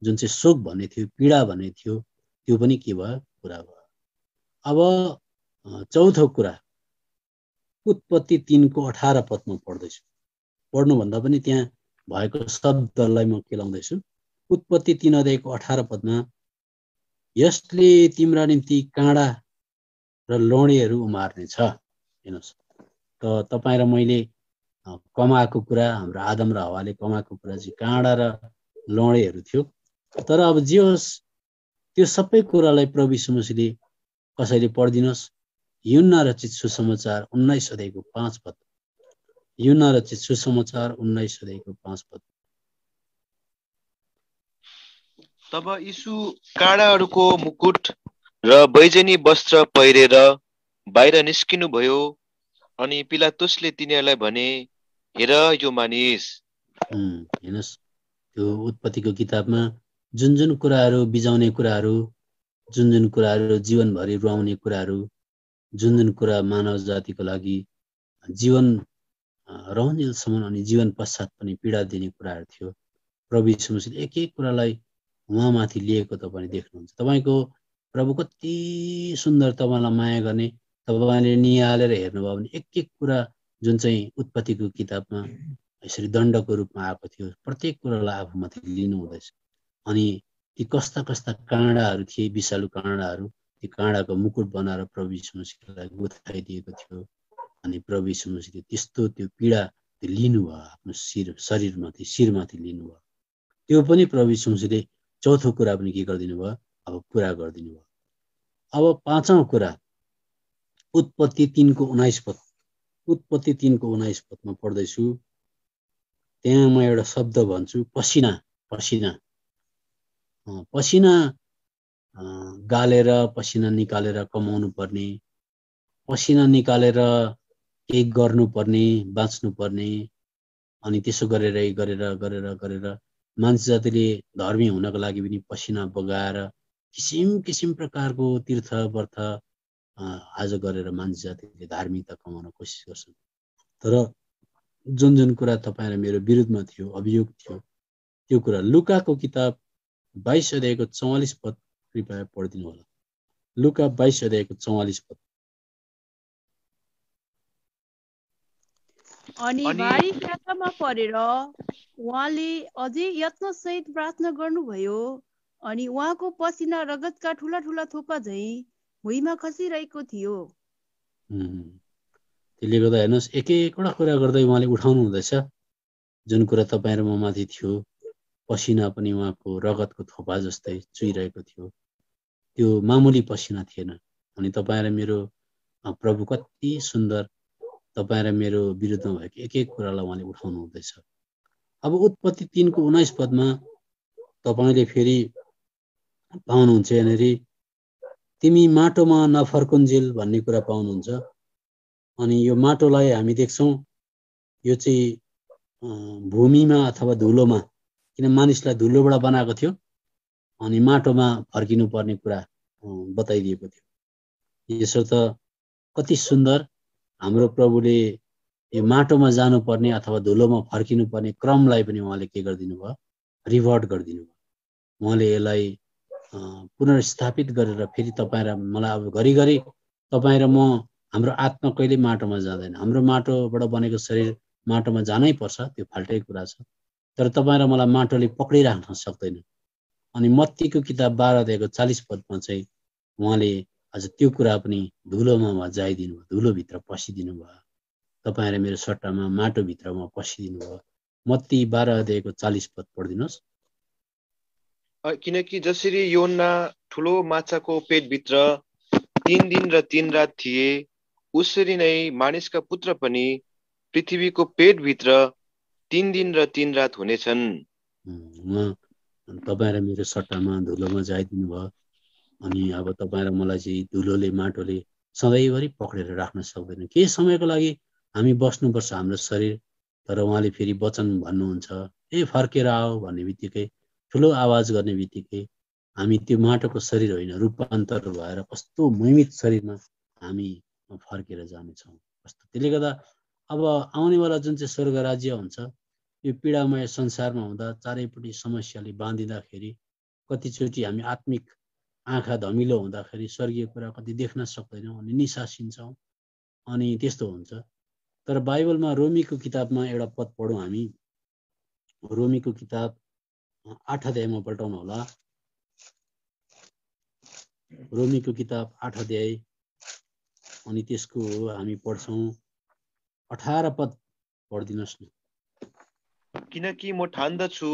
जुन चाहिँ शोक भन्ने थियो, पीडा भन्ने थियो, त्यो पनि के भयो? पुरा भयो। अब चौथो कुरा उत्पत्ति 3 को 18 पदमा पढ्दैछु। पढ्नुभन्दा पनि त्यहाँ भएको शब्दलाई म केलाउँदैछु। उत्पत्ति 3:18 यसले तिम्रा निम्ति काँडा र लौडेहरू उमार्नेछ। हेर्नुहोस्, त तपाईँ र मैले कमाएको कुरा, हाम्रो आदम र हवाले कमाएको कुरा चाहिँ काँडा र लौडेहरू थियो। तर अब जे होस्, त्यो सबै कुरालाई प्रभु यीशु मसीहले कसैले पढिदिनुहोस्, यूहन्ना रचित सुसमाचार 19:5 यूहन्ना रचित सुसमाचार 19:5 तब यीशु काँडाहरूको मुकुट र बैजनी वस्त्र पहिरेर बाहिर निस्किनु भयो अनि पिलातुसले तिनीहरूलाई भने, हेर यो मानिस। हेर्नुहोस्, त्यो उत्पत्तिको किताबमा जुन जुन कुराहरू बिजाउने कुराहरू, जुन जुन कुराहरू जीवनभरि रुवाउने कुराहरू, जुन जुन कुरा मानव जातिको लागि जीवन रहन्जेलसम्म अनि जीवन पश्चात पनि पीडा दिने कुराहरू थियो। प्रभु यीशु मसीहले एक एक कुरालाई उहाँमाथि लिएको तपाईँले देख्नुहुन्छ। तपाईँको प्रभु कति सुन्दर तपाईँलाई माया गर्ने, तपाईँले निहालेर हेर्नुभयो भने एक एक कुरा जुन चाहिँ उत्पत्तिको किताबमा यसरी दण्डको रूपमा आएको थियो, प्रत्येक कुरालाई आफूमाथि लिनु हुँदैछ। अनि ती कस्ता कस्ता काँडाहरू थिए, विषालु काँडाहरू, ती काँडाको मुकुट बनाएर प्रभु यीशु मसीहलाई गुथाइदिएको थियो। अनि प्रभु यीशु मसीहले त्यस्तो त्यो पीडा त्यो लिनुभयो, आफ्नो शिरमाथि लिनुभयो। त्यो पनि प्रभु यीशु मसीहले चौथो कुरा पनि के गरिदिनु भयो, अब पुरा गरिदिनु भयो। अब पाँचौं कुरा उत्पत्ति 3:19 उत्पत्ति 3:19 पढ्दैछु। त्यहाँ म एउटा शब्द भन्छु, पसिना। पसिना पसिना गालेर पसिना निकालेर कमाउनु पर्ने, पसिना निकालेर केही गर्नुपर्ने, बाँच्नुपर्ने, अनि त्यसो गरेर गरेर गरेर गरेर मान्छे जातिले धर्मी हुनको लागि पनि पसिना बगाएर किसिम किसिम प्रकारको तीर्थ व्रत आज गरेर मान्छे जातिले धार्मिकता कमाउन कोसिस गर्छन्। तर जुन जुन कुरा तपाईँ र मेरो विरुद्धमा थियो, अभियोग थियो, त्यो कुरा लुकाको किताब 22:44 कृपया पढिदिनु होला। लुका 22:44 अनि भारी ख्यातमा परेर उहाँले अझै यत्नसहित प्रार्थना गर्नुभयो अनि उहाँको पसिना रगतका ठुला ठुला थोपा झैँ भुइँमा खसिरहेको थियो। त्यसले गर्दा हेर्नुहोस्, एक एकवटा कुरा गर्दै उहाँले उठाउनु हुँदैछ। जुन कुरा तपाईँ र म माथि थियो, पसिना पनि उहाँको रगतको थोपा जस्तै चुइरहेको थियो। त्यो मामुली पसिना थिएन। अनि तपाईँ र मेरो प्रभु कति सुन्दर तपाईँ र मेरो विरुद्धमा भएको एक एक कुरालाई उहाँले उठाउनु हुँदैछ। अब उत्पत्ति 3:19 तपाईँले फेरि पाउनुहुन्छ यहाँनिर, तिमी माटोमा नफर्कुन्जेल भन्ने कुरा पाउनुहुन्छ। अनि यो माटोलाई हामी देख्छौँ, यो चाहिँ भूमिमा अथवा धुलोमा, किन मानिसलाई धुलोबाट बनाएको थियो अनि माटोमा फर्किनु पर्ने कुरा बताइदिएको थियो। यसो त कति सुन्दर हाम्रो प्रभुले यो माटोमा जानुपर्ने अथवा धुलोमा फर्किनु पर्ने क्रमलाई पनि उहाँले के गरिदिनु भयो, रिभर्ट गरिदिनु भयो। उहाँले यसलाई पुनर्स्थापित गरेर फेरि तपाईँ र मलाई अब घरिघरि तपाईँ र म, हाम्रो आत्मा कहिले माटोमा जाँदैन। हाम्रो माटोबाट बनेको शरीर माटोमा जानै पर्छ, त्यो फाल्टै कुरा छ। तर तपाईँ र मलाई माटोले पक्रिराख्न सक्दैन। अनि मत्तीको किताब 12:40 चाहिँ उहाँले अझ त्यो कुरा पनि धुलोमा जाइदिनु भयो, धुलोभित्र पसिदिनु भयो। तपाईँ र मेरो सट्टामा माटोभित्रमा पसिदिनु भयो। मत्ती 12:40 पढिदिनुहोस्। किनकि जसरी योना ठुलो माछाको पेटभित्र 3 दिन र 3 रात थिए, उसरी नै मानिसका पुत्र पनि पृथ्वीको पेटभित्र 3 दिन र 3 रात हुनेछन्। तपाईँ र मेरो सट्टामा धुलोमा जाइदिनु भयो। अनि अब तपाईँ र मलाई चाहिँ धुलोले, माटोले सधैँभरि पक्रेर राख्न सक्दैन। केही समयको लागि हामी बस्नुपर्छ हाम्रो शरीर। तर उहाँले फेरि वचन भन्नुहुन्छ, फर्केर आओ भन्ने बित्तिकै, ठुलो आवाज गर्ने बित्तिकै हामी त्यो माटोको शरीर होइन, रूपान्तर भएर कस्तो महिमित शरीरमा हामी फर्केर जानेछौँ। कस्तो त्यसले गर्दा अब आउनेवाला जुन चाहिँ स्वर्ग राज्य हुन्छ, यो पीडामय संसारमा हुँदा चारैपट्टि समस्याले बाँधिँदाखेरि कतिचोटि हामी आत्मिक आँखा धमिलो हुँदाखेरि स्वर्गीय कुरा कति देख्न सक्दैनौँ अनि निसासिन्छौँ, अनि त्यस्तो हुन्छ। तर बाइबलमा रोमीको किताबमा एउटा पद पढौँ हामी, रोमीको किताब 8 अध्यायमा पल्टाउनु होला। रोमीको किताब 8 अध्याय अनि त्यसको हामी पढ्छौँ 18 पद पढिदिनुहोस् न। किनकि म ठान्दछु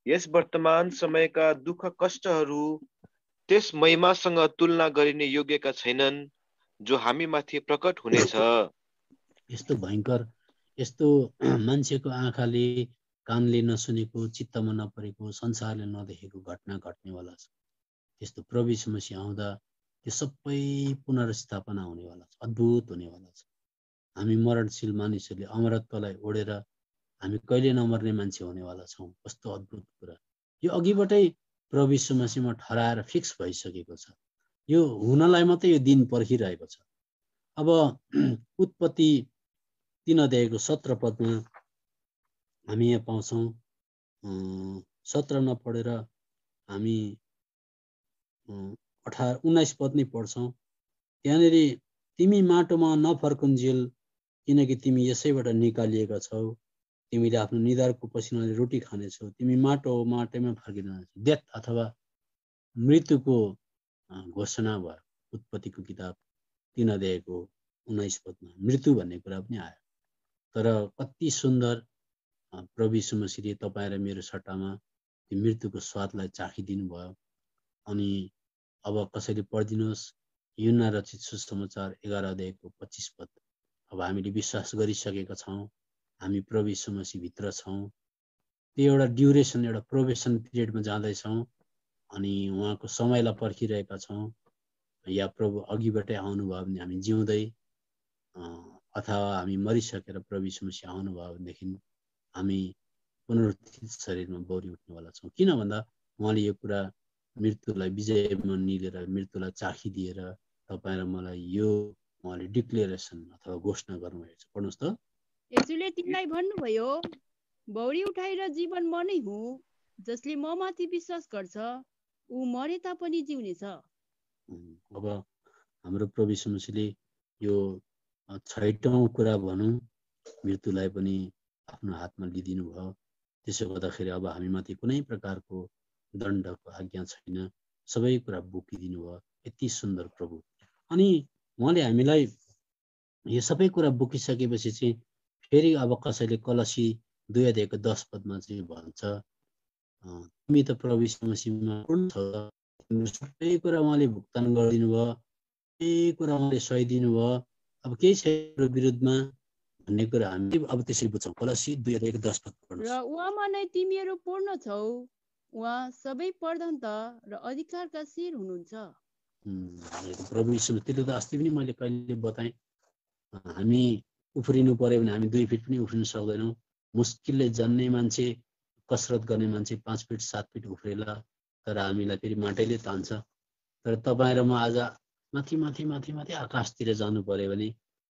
यस वर्तमान समयका दुःख कष्टहरू त्यस महिमासँग तुलना गरिने योग्यका छैनन् जो हामीमाथि प्रकट हुनेछ। यस्तो भयङ्कर, यस्तो मान्छेको आँखाले कानले नसुनेको, चित्तमा नपरेको, संसारले नदेखेको घटना घट्नेवाला छ। त्यस्तो प्रभु यीशु मसीह आउँदा त्यो सबै पुनर्स्थापना हुनेवाला छ, अद्भुत हुनेवाला छ। हामी मरणशील मानिसहरूले अमरत्वलाई ओढेर हामी कहिले नमर्ने मान्छे हुनेवाला छौँ। कस्तो अद्भुत कुरा! यो अघिबाटै प्रभु यीशु मसीहमा ठहराएर फिक्स भइसकेको छ। यो हुनलाई मात्रै यो दिन पर्खिरहेको छ। अब उत्पत्ति 3 अध्यायको 17 पदमा हामी यहाँ पाउँछौँ। 17 नपढेर हामी 19 पद नै पढ्छौँ। त्यहाँनिर तिमी माटोमा नफर्कुन्जेल, किनकि तिमी यसैबाट निकालिएका छौ। तिमीले आफ्नो निधारको पसिनाले रोटी खानेछौ। तिमी माटोमा फर्किँदैछौ। डेथ अथवा मृत्युको घोषणा भयो उत्पत्तिको किताब 3 अध्यायको 19 पदमा। मृत्यु भन्ने कुरा पनि आयो। तर कति सुन्दर प्रभु यीशु मसीहले तपाईँ र मेरो सट्टामा त्यो मृत्युको स्वादलाई चाखिदिनु भयो। अनि अब कसैले पढिदिनुहोस् यूहन्ना रचित सुसमाचार 11 अध्यायको 25 पद। अब हामीले विश्वास गरिसकेका छौँ, हामी प्रभु यीशु मसीहभित्र छौँ। त्यो एउटा ड्युरेसन, एउटा प्रोबेसन पिरियडमा जाँदैछौँ अनि उहाँको समयलाई पर्खिरहेका छौँ। या प्रभु अघिबाटै आउनुभयो भने हामी जिउँदै, अथवा हामी मरिसकेर प्रभु यीशु मसीह आउनुभयो भनेदेखि हामी पुनरुत्थित शरीरमा बौरी उठ्नेवाला छौँ। किन भन्दा उहाँले यो कुरा मृत्युलाई विजयमा निलेर, मृत्युलाई चाखिदिएर तपाईँ र मलाई यो उहाँले डिक्लेरेसन अथवा घोषणा गर्नुभएको छ। पढ्नुहोस् त। यसुले तिमीलाई भन्नुभयो, बौरी उठाएर जीवन म नै हुँ, जसले म माथि विश्वास गर्छ ऊ मरे तापनि जिउनेछ। अब हाम्रो प्रभु यीशु मसीहले यो 6औं कुरा भनौँ, मृत्युलाई पनि आफ्नो हातमा लिइदिनु भयो। त्यसो गर्दाखेरि अब हामीमाथि कुनै प्रकारको दण्डको आज्ञा छैन, सबै कुरा बोकिदिनु भयो। यति सुन्दर प्रभु। अनि उहाँले हामीलाई यो सबै कुरा बोकिसकेपछि चाहिँ फेरि अब कसैले कलसी 2 अध्यायको 10 पदमा चाहिँ भन्छ, तिमी त प्रभु यीशु मसीहमा पूर्ण छौ, तिम्रो सबै कुरा उहाँले भुक्तान गरिदिनु भयो, सबै कुरा उहाँले सहिदिनु भयो, अब केही छैन विरुद्धमा भन्ने कुरा हामी अब त्यसरी बुझ्छौँ। कलसी 2 अध्यायको 10 पद पढ्नुहोस्। र उहाँमा नै तिमीहरू पूर्ण छौ, उहाँ सबै प्रधानता र अधिकारका शिर हुनुहुन्छ। प्रभु यीशु, त्यसले त अस्ति पनि मैले कहिले बताएँ, हामी उफ्रिनु पर्यो भने हामी 2 फिट पनि उफ्रिन सक्दैनौँ। मुस्किलले जन्ने मान्छे, कसरत गर्ने मान्छे 5 फिट 7 फिट उफ्रेला, तर हामीलाई फेरि माटैले तान्छ। तर तपाईँ र म आज माथि माथि माथि माथि आकाशतिर जानु पर्यो भने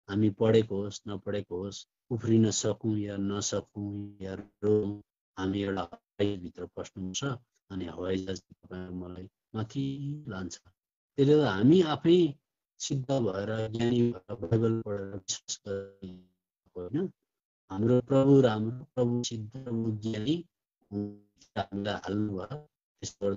हामी पढेको होस् नपढेको होस्, उफ्रिन सकौँ या नसकौँ या रोऊँ, हामी एउटा हवाईभित्र पस्नुपर्छ अनि हवाईजहाज तपाईँ मलाई माथि लान्छ। त्यसले गर्दा हामी आफै सिद्ध भएर ज्ञानी भएर बाइबल पढेर विश्वास होइन, हाम्रो प्रभु र हाम्रो प्रभु सिद्ध ज्ञानी हामीलाई हाल्नुभयो। त्यसो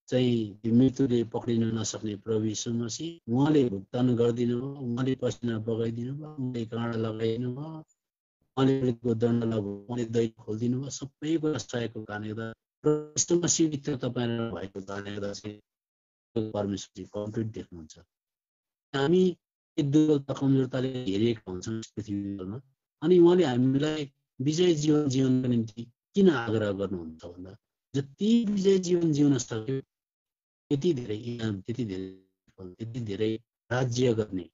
चाहिँ त्यो मृत्युले पक्रिन नसक्ने प्रभु यीशु मसीह, उहाँले भुक्तान गरिदिनु भयो, उहाँले पसिना बगाइदिनु भयो, उहाँले काँडा लगाइदिनु भयो, उहाँले मृत्युको दण्डलाई उहाँले दैलो खोलिदिनु भयो। सबै कुरा सहेको कारणले गर्दा प्रभु यीशु मसीहभित्र तपाईँ भएको कारणले गर्दा चाहिँ परमेश्वरले कम्प्लिट देख्नुहुन्छ। हामी दुर्बलता कमजोरताले हेरिएका हुन्छौँ पृथ्वीमा, अनि उहाँले हामीलाई विजय जीवन जीवनको निम्ति किन आग्रह गर्नुहुन्छ भन्दा जति विजय जीवन जिउन सक्यो त्यति धेरै इनाम, त्यति धेरै फल, त्यति धेरै राज्य गर्ने,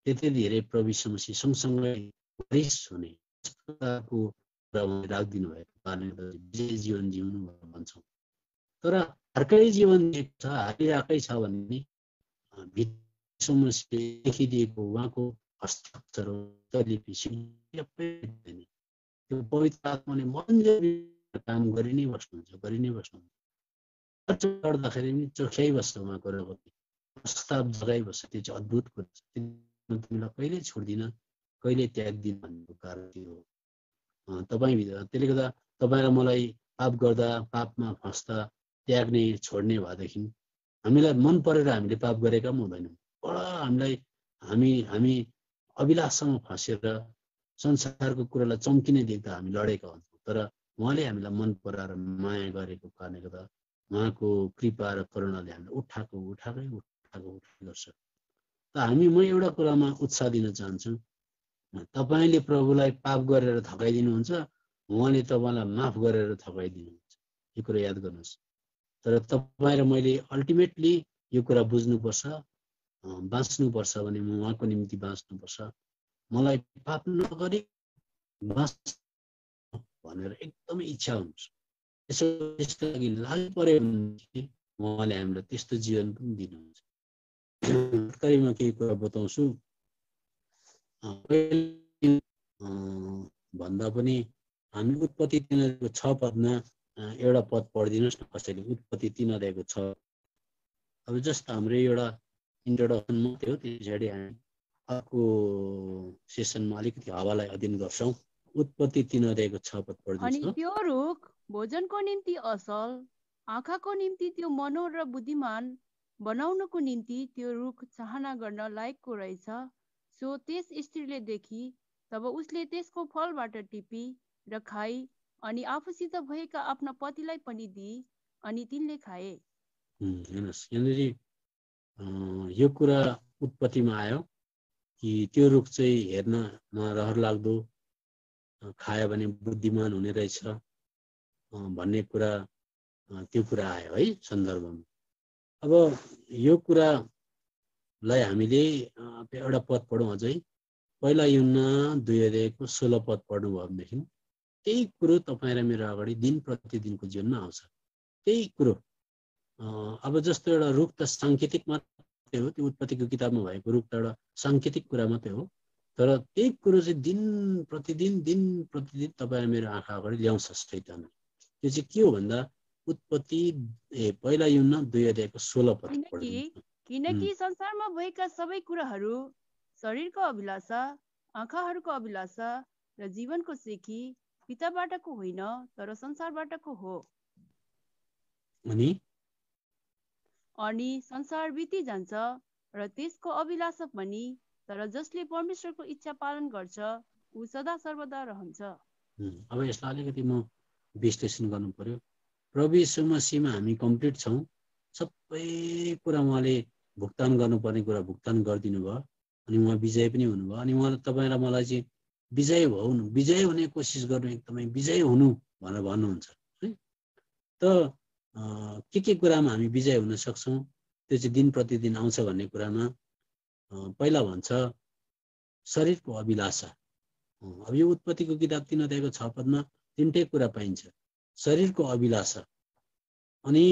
त्यति धेरै प्रभु यीशु मसीह सँगसँगै वारिस हुने प्रकारको कुरा उहाँले राखिदिनु भएको कारणले गर्दा विजय जीवन जिउनु भन्छौँ। तर अर्कै जीवन छ, हारिरहेकै छ भने यीशु मसीहले देखिदिएको उहाँको हस्ताक्षर त्यो पवित्र आत्माले मन्जरी काम गरि नै बस्नुहुन्छ। गर्दाखेरि पनि चोख्याइबस्छ उहाँको रगतले, प्रस्ताव जगाइबस्छ। त्यो चाहिँ अद्भुत कुरा छ। तिमीलाई कहिले छोड्दिन, कहिले त्याग्दिन भन्ने कारण त्यो हो। तपाईँभित्र। त्यसले गर्दा तपाईँ र मलाई पाप गर्दा, पापमा फस्दा, त्याग्ने छोड्ने भएदेखि हामीलाई मन परेर हामीले पाप गरेका पनि हुँदैनौँ। बडा हामी अभिलाषसँग फँसेर संसारको कुरालाई चम्किने देख्दा हामी लडेका हुन्छौँ। तर उहाँले हामीलाई मन पराएर माया गरेको कारणले गर्दा उहाँको कृपा र करुणाले हामीलाई उठाएको गर्छ। त म एउटा कुरामा उत्साह दिन चाहन्छु, तपाईँले प्रभुलाई पाप गरेर थकाइदिनुहुन्छ, उहाँले तपाईँलाई माफ गरेर थकाइदिनुहुन्छ। यो कुरा याद गर्नुहोस्। तर तपाईँ र मैले अल्टिमेटली यो कुरा बुझ्नुपर्छ, बाँच्नुपर्छ भने म उहाँको निम्ति बाँच्नुपर्छ। मलाई पाप नगरी बाँच भनेर एकदमै इच्छा हुन्छ। त्यसको लागि लागि पऱ्यो भने उहाँले हामीलाई त्यस्तो जीवन पनि दिनुहुन्छ। म केही कुरा बताउँछु। भन्दा पनि हामी उत्पत्ति 3:6 पदमा एउटा पद पढिदिनुहोस् न कसैले। उत्पत्ति 3:6। अब जस्ट हाम्रो एउटा इन्ट्रोडक्सन मात्रै हो, त्यस पछाडि हामी अर्को सेसनमा अलिकति हावालाई अध्ययन गर्छौँ। उत्पत्ति 3:6 पद अनि पढिदिनुहोस्। त्यो रुख भोजनको निम्ति असल, आँखाको निम्ति त्यो मनोहर र बुद्धिमान बनाउनको निम्ति त्यो रुख चाहना गर्न लायकको रहेछ। सो त्यस स्त्रीले देखी, तब उसले त्यसको फलबाट टिपी र खाई अनि आफूसित भएका आफ्ना पतिलाई पनि दिई अनि तिनले खाए। हेर्नुहोस्, यहाँनिर यो कुरा उत्पत्तिमा आयो कि त्यो रुख चाहिँ हेर्नमा रहर लाग्दो, खायो भने बुद्धिमान हुने रहेछ भन्ने कुरा, त्यो कुरा आयो है सन्दर्भमा। अब यो कुरालाई हामीले एउटा पद पढौँ अझै। पहिला युहन्ना 2:16 पद पढ्नुभयो भनेदेखि त्यही कुरो तपाईँ र मेरो अगाडि दिन प्रतिदिनको जीवनमा आउँछ। त्यही कुरो अब जस्तो एउटा रुख त साङ्केतिक मात्रै हो, त्यो उत्पत्तिको किताबमा भएको रुख त एउटा साङ्केतिक कुरा मात्रै हो। तर त्यही कुरो चाहिँ दिन प्रतिदिन तपाईँ मेरो आँखा अगाडि ल्याउँछ शैतानले। त्यो चाहिँ के हो भन्दा उत्पत्ति पहिला युहन्ना 2:16 पद पढ्नु। किनकि संसारमा भएका सबै कुराहरू, शरीरको अभिलाषा, आँखाहरूको अभिलाषा र जीवनको सेखी पिताबाटको होइन तर संसारबाटको हो। अनि संसार बिति जान्छ र त्यसको अभिलाषा पनि, तर जसले परमेश्वरको इच्छा पालन गर्छ ऊ सदा सर्वदा रहन्छ। अब यसलाई अलिकति म विश्लेषण गर्नु पर्यो। प्रभु यीशु मसीहमा हामी कम्प्लिट छौँ। सबै कुरा उहाँले भुक्तान गर्नुपर्ने कुरा भुक्तान गरिदिनु भयो अनि उहाँ विजय पनि हुनुभयो। अनि उहाँले तपाईँ र मलाई चाहिँ विजय हुने कोसिस गर्नु, एकदमै विजय हुनु भनेर भन्नुहुन्छ है। त के कुरामा हामी विजय हुन सक्छौँ, त्यो चाहिँ दिन प्रतिदिन आउँछ भन्ने कुरामा पहिला भन्छ शरीरको अभिलाषा। अब यो उत्पत्तिको किताब 3:6 पदमा तिनटै कुरा पाइन्छ। शरीरको अभिलाषा अनि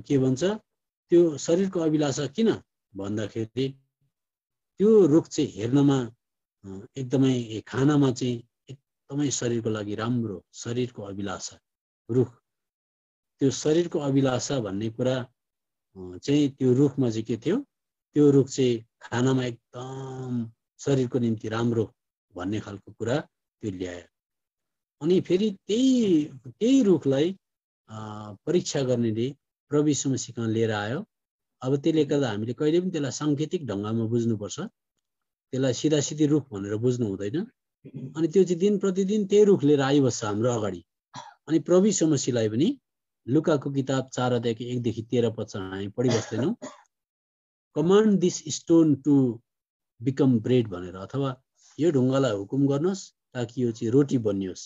के भन्छ, त्यो शरीरको अभिलाषा किन भन्दाखेरि त्यो रुख चाहिँ हेर्नमा एकदमै, खानामा चाहिँ एकदमै शरीरको लागि राम्रो, शरीरको अभिलाषा रुख। त्यो शरीरको अभिलाषा भन्ने कुरा चाहिँ त्यो रुखमा चाहिँ के थियो, त्यो रुख चाहिँ खानामा एकदम शरीरको निम्ति राम्रो भन्ने खालको कुरा त्यो ल्यायो। अनि फेरि त्यही रुखलाई परीक्षा गर्नेले प्रभु यीशु मसीह कहाँ लिएर आयो। अब त्यसले गर्दा हामीले कहिले पनि त्यसलाई साङ्केतिक ढङ्गमा बुझ्नुपर्छ, त्यसलाई सिधासिधी रुख भनेर बुझ्नु हुँदैन। अनि त्यो चाहिँ दिन प्रतिदिन त्यही रुख लिएर आइबस्छ हाम्रो अगाडि। अनि प्रभु यीशु मसीहलाई पनि लुकाको किताब 4:1-13 पदसम्म हामी पढिबस्दैनौँ। Command this stone to become bread भनेर, अथवा यो ढुङ्गालाई हुकुम गर्नुहोस् ताकि यो चाहिँ रोटी बनियोस्।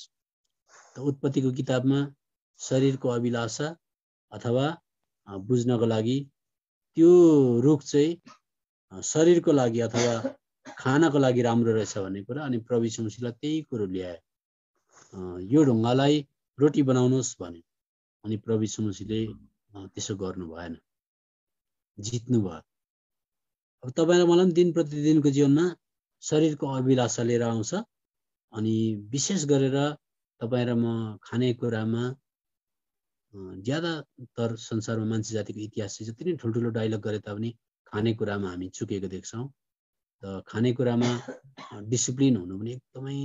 त उत्पत्तिको किताबमा शरीरको अभिलाषा अथवा बुझ्नको लागि त्यो रुख चाहिँ शरीरको लागि अथवा खानको लागि राम्रो रहेछ भन्ने कुरा, अनि प्रभु यीशु मसीहलाई त्यही कुरो ल्यायो। यो ढुङ्गालाई रोटी बनाउनुहोस् भन्यो। अनि प्रभु यीशु मसीहले त्यसो गर्नु भएन, जित्नु भयो। अब तपाईँ र मलाई पनि दिन प्रतिदिनको जीवनमा शरीरको अभिलाषा लिएर आउँछ। अनि विशेष गरेर तपाईँ र म खानेकुरामा ज्यादातर संसारमा मान्छे जातिको इतिहास चाहिँ जति नै ठुल्ठुलो डायलग गरे तापनि खानेकुरामा हामी चुकेको देख्छौँ। खानेकुरामा डिसिप्लिन हुनु पनि एकदमै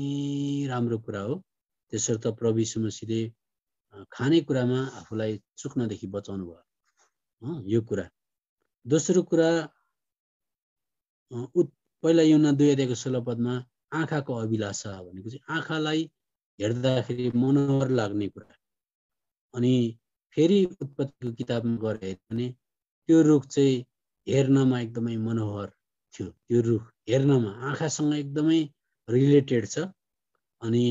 राम्रो कुरा हो। त्यसर्थ प्रभु यीशु मसीहले खानेकुरामा आफूलाई चुक्नदेखि बचाउनु भयो यो कुरा। दोस्रो कुरा पहिला यूहन्ना 2:16 आँखाको अभिलाषा भनेको चाहिँ आँखालाई हेर्दाखेरि मनोहर लाग्ने कुरा। अनि फेरि उत्पत्तिको किताबमा गएर हेर्यो भने त्यो रुख चाहिँ हेर्नमा एकदमै मनोहर थियो। त्यो रुख हेर्नमा आँखासँग एकदमै रिलेटेड छ। अनि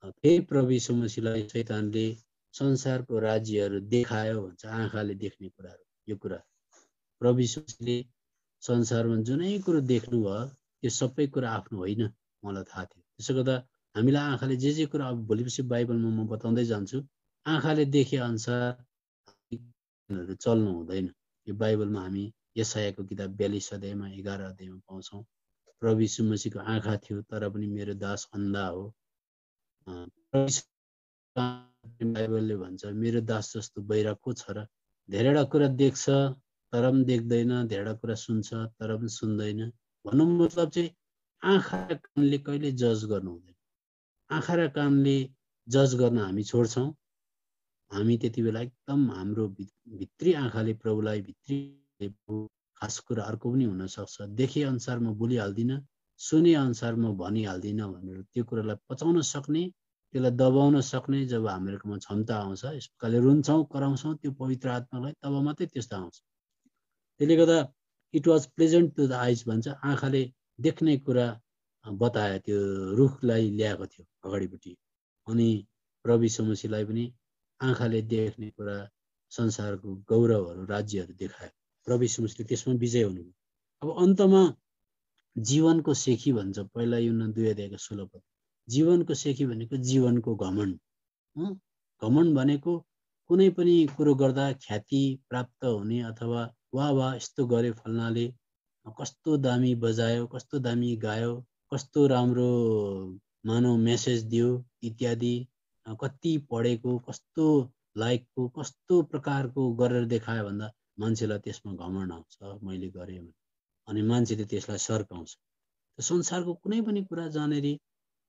फेरि प्रभु यीशु मसीहलाई शैतानले संसारको राज्यहरू देखायो भन्छ, आँखाले देख्ने कुराहरू। यो कुरा प्रभु यीशु मसीहले संसारमा जुनै कुरो देख्नुभयो त्यो सबै कुरा आफ्नो होइन, मलाई थाहा थियो। त्यसो गर्दा हामीलाई आँखाले जे कुरा अब भोलिपछि बाइबलमा म बताउँदै जान्छु, आँखाले देखे अनुसार चल्नु हुँदैन। यो बाइबलमा हामी यशायाको किताब 42 अध्यायमा 11 अध्यायमा पाउँछौँ। प्रभु यीशु मसीहको आँखा थियो तर पनि मेरो दास अन्धा हो। बाइबलले भन्छ मेरो दास जस्तो बहिरा को छ र? धेरैवटा कुरा देख्छ तर पनि देख्दैन, धेरैवटा कुरा सुन्छ तर पनि सुन्दैन। भन्नु मतलब चाहिँ आँखा र कानले कहिले जज गर्नु हुँदैन। आँखा र कानले जज गर्न हामी छोड्छौँ। हामी त्यति बेला एकदम हाम्रो भित्री आँखाले प्रभुलाई, भित्री खास कुरा अर्को पनि हुनसक्छ, देखे अनुसार म बोलिहाल्दिनँ, सुने अनुसार म भनिहाल्दिनँ भनेर त्यो कुरालाई पचाउन सक्ने, त्यसलाई दबाउन सक्ने जब हामीहरूकोमा क्षमता आउँछ, यस प्रकारले रुन्छौँ, कराउँछौँ त्यो पवित्र आत्मालाई, तब मात्रै त्यस्तो आउँछ। त्यसले गर्दा it was pleasant to the eyes भन्छ, आँखाले देख्ने कुरा बतायो, त्यो रुखलाई ल्याएको थियो अगाडिपट्टि। अनि प्रभु यीशु मसीहलाई पनि आँखाले देख्ने कुरा, संसारको गौरवहरू, राज्यहरू देखायो। प्रभु यीशु मसीहले त्यसमा विजय हुनुभयो। अब अन्तमा जीवनको सेखी भन्छ पहिला यूहन्ना 2:16। जीवनको सेखी भनेको जीवनको घमण्ड। घमण्ड भनेको कुनै पनि कुरो गर्दा ख्याति प्राप्त हुने, अथवा वाह यस्तो गरे फल्नाले, कस्तो दामी बजायो, कस्तो दामी गायो, कस्तो राम्रो मानव मेसेज दियो इत्यादि, कति पढेको, कस्तो लाइकको, कस्तो प्रकारको गरेर देखायो भन्दा मान्छेलाई त्यसमा घमण्ड आउँछ, मैले गरेँ भने। अनि मान्छेले त्यसलाई सर्काउँछ। संसारको कुनै पनि कुरा जानेरी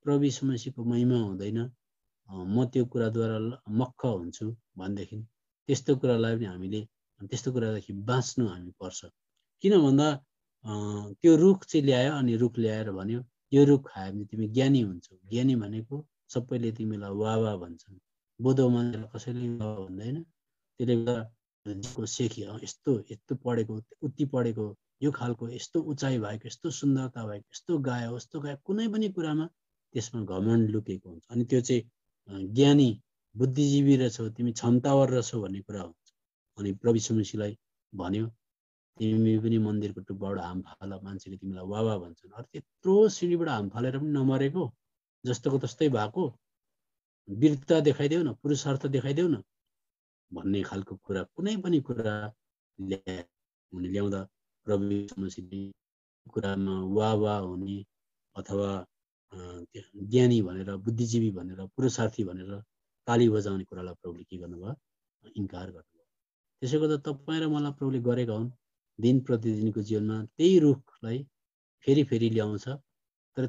प्रभु यीशु मसीहको महिमा हुँदैन, म त्यो कुराद्वारा मक्ख हुन्छु भनेदेखि त्यस्तो कुरालाई पनि हामीले, त्यस्तो कुरादेखि बाँच्नु हामी पर्छ। किन भन्दा त्यो रुख चाहिँ ल्यायो, अनि रुख ल्याएर भन्यो यो रुख खायो भने तिमी ज्ञानी हुन्छौ। ज्ञानी भनेको सबैले तिमीलाई वाह भन्छन्, बोधो मान्छेलाई कसैले वाह भन्दैन। त्यसले गर्दा सेखी यस्तो पढेको, उति पढेको, यो खालको यस्तो उचाइ भएको, यस्तो सुन्दरता भएको, यस्तो गायो, यस्तो गायो, कुनै पनि कुरामा त्यसमा घमण्ड लुकेको हुन्छ। अनि त्यो चाहिँ ज्ञानी बुद्धिजीवी रहेछौ, तिमी क्षमतावर रहेछौ भन्ने कुरा हुन्छ। अनि प्रभु यीशु मसीहलाई भन्यो तिमी पनि मन्दिरको टुप्पाबाट हाम फाल, मान्छेले तिमीलाई वाह भन्छन्। अरू त्यत्रो सिँढीबाट हाम फालेर पनि नमरेको, जस्तोको तस्तै भएको, वीरता देखाइदेऊ न, पुरुषार्थ देखाइदेऊ न भन्ने खालको कुरा, कुनै पनि कुरा ल्याउँदा प्रभु यीशु मसीहले कुरामा वाह हुने अथवा ज्ञानी भनेर, बुद्धिजीवी भनेर, पुरुषार्थी भनेर ताली बजाउने कुरालाई प्रभुले के गर्नुभयो? इन्कार गर्नुभयो। त्यसो गर्दा तपाईँ र मलाई प्रभुले गरेका हुन्। दिन प्रतिदिनको जीवनमा त्यही रुखलाई फेरि फेरि ल्याउँछ, तर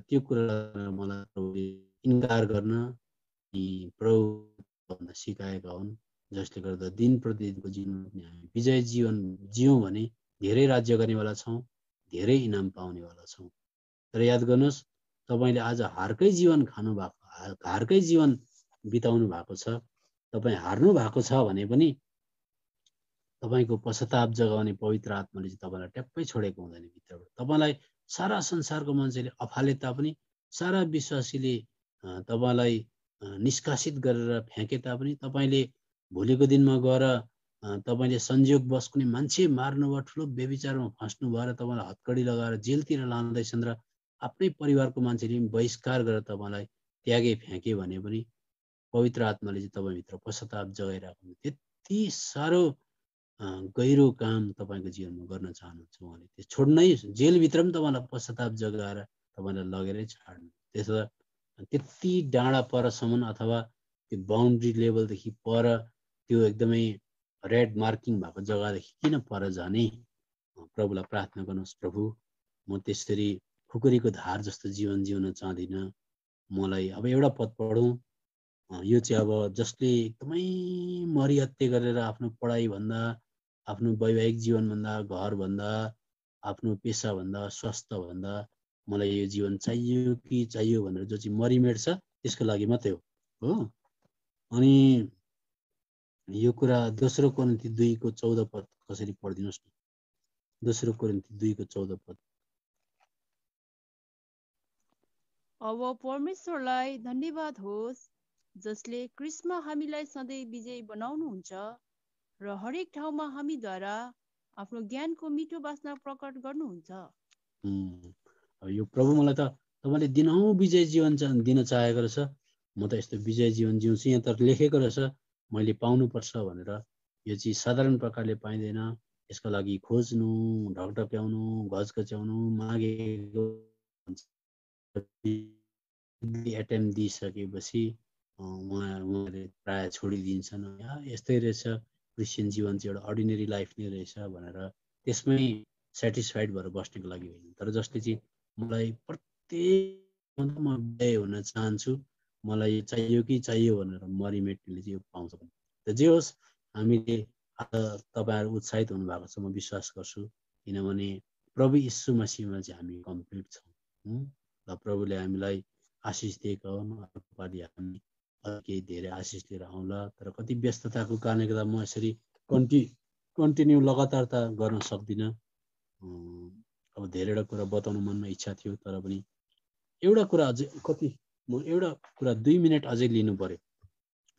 त्यो कुरालाई मलाई प्रभुले इन्कार गर्न प्रभु भन्न सिकाएका हुन्, जसले गर्दा दिन प्रतिदिनको जीवनमा पनि हामी विजय जीवन जियौँ भने धेरै राज्य गर्नेवाला छौँ, धेरै इनाम पाउनेवाला छौँ। तर याद गर्नुहोस्, तपाईँले आज हारकै जीवन खानु भएको, हारकै जीवन बिताउनु भएको छ, तपाईँ हार्नु भएको छ भने पनि तपाईँको पश्चाताप जगाउने पवित्र आत्माले चाहिँ तपाईँलाई ट्याप्पै छोडेको हुँदैन भित्रबाट। तपाईँलाई सारा संसारको मान्छेले अफाले तापनि, सारा विश्वासीले तपाईँलाई निष्कासित गरेर फ्याँके तापनि, तपाईँले भोलिको दिनमा गएर तपाईँले संयोगवश कुनै मान्छे मार्नु वा ठुलो व्यभिचारमा फस्नु भएर तपाईँलाई हत्कडी लगाएर जेलतिर लाँदैछन् र आफ्नै परिवारको मान्छेले बहिष्कार गरेर तपाईँलाई त्यागे फ्याँके भने पनि पवित्र आत्माले चाहिँ तपाईँभित्र पश्चाताप जगाइरहेको हुन्छ। त्यति साह्रो गहिरो काम तपाईँको जीवनमा गर्न चाहनुहुन्छ उहाँले, त्यो छोड्नै, जेलभित्र पनि तपाईँलाई पश्चाताप जगाएर तपाईँलाई लगेरै छाड्नु। त्यसो त्यति डाँडा परसम्म अथवा त्यो बााउन्ड्री लेभलदेखि पर, त्यो एकदमै रेड मार्किङ भएको जग्गादेखि किन पर जाने? प्रभुलाई प्रार्थना गर्नुहोस्, प्रभु म त्यसरी खुकुरीको धार जस्तो जीवन जिउन चाहदिनँ। मलाई अब एउटा पद पढौँ, यो चाहिँ अब जसले एकदमै मरिहत्ते गरेर आफ्नो पढाइभन्दा, आफ्नो वैवाहिक जीवनभन्दा, घरभन्दा, आफ्नो पेसाभन्दा, स्वास्थ्यभन्दा मलाई यो जीवन चाहियो कि चाहियो भनेर जो चाहिँ मरिमेट्छ त्यसको लागि मात्रै हो। अनि यो कुरा दोस्रो कोरिन्थी 2:14 पद कसरी पढिदिनुहोस् न। दोस्रो कोरिन्थी 2:14 पद। अब परमेश्वरलाई धन्यवाद होस् जसले क्रिस्टमा हामीलाई सधैँ विजयी बनाउनुहुन्छ र हरेक ठाउँमा हामीद्वारा आफ्नो ज्ञानको मिठो बास्ना प्रकट गर्नुहुन्छ। यो प्रभु मलाई त तपाईँले दिनहुँ विजय जीवन दिन चाहेको रहेछ, म त यस्तो विजय जीवन जिउँछु, यहाँ त लेखेको रहेछ मैले पाउनुपर्छ भनेर। यो चाहिँ साधारण प्रकारले पाइँदैन, यसको लागि खोज्नु, ढकढक्याउनु, घचघच्याउनु, मागेको एटेम्प दिइसकेपछि उहाँले प्राय छोडिदिन्छन्। यस्तै रहेछ क्रिस्चियन जीवन चाहिँ एउटा अर्डिनेरी लाइफ नै रहेछ भनेर त्यसमै सेटिस्फाइड भएर बस्नेको लागि होइन। तर जसले चाहिँ मलाई प्रत्येक म विजय हुन चाहन्छु, मलाई यो चाहियो कि चाहियो भनेर मरिमेट्नेले चाहिँ यो पाउँछ। त जे होस्, हामीले आज तपाईँहरू उत्साहित हुनुभएको छ म विश्वास गर्छु, किनभने प्रभु यीशु मसीहमा चाहिँ हामी कम्प्लिट छौँ र प्रभुले हामीलाई आशिष दिएका हुन्। अर्कोपालि हामी केही धेरै आशिष लिएर आउँला। तर कति व्यस्तताको कारणले गर्दा म यसरी कन्टिन्यू लगातार त गर्न सक्दिनँ। अब धेरैवटा कुरा बताउनु मनमा इच्छा थियो, तर पनि एउटा कुरा अझै एउटा कुरा 2 मिनट अझै लिनु पर्यो।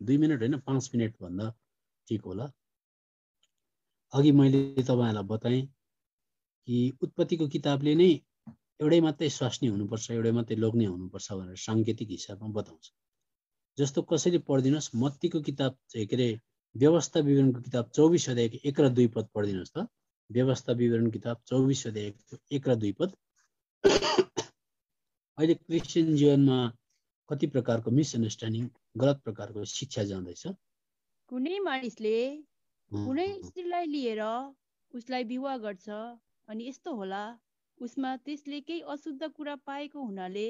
2 मिनट होइन, 5 मिनट भन्दा ठिक होला। अघि मैले तपाईँहरूलाई बताएँ कि उत्पत्तिको किताबले नै एउटै मात्रै स्वास्नी हुनुपर्छ, एउटै मात्रै लोग्ने हुनुपर्छ भनेर साङ्केतिक हिसाबमा बताउँछ। जस्तो कसैले पढिदिनुहोस् मत्तीको किताब के अरे व्यवस्था विवरणको किताब 24 अध्यायको 1 र 2 पद पढिदिनुहोस् त। व्यवस्था विवरण किताब 24 अध्यायको 1 र 2 पद। अहिले क्रिस्चियन जीवनमा कति प्रकारको मिसअन्डरस्ट्यान्डिङ, गलत प्रकारको शिक्षा जाँदैछ। कुनै मानिसले कुनै स्त्रीलाई लिएर उसलाई विवाह गर्छ अनि यस्तो होला उसमा त्यसले केही अशुद्ध कुरा पाएको हुनाले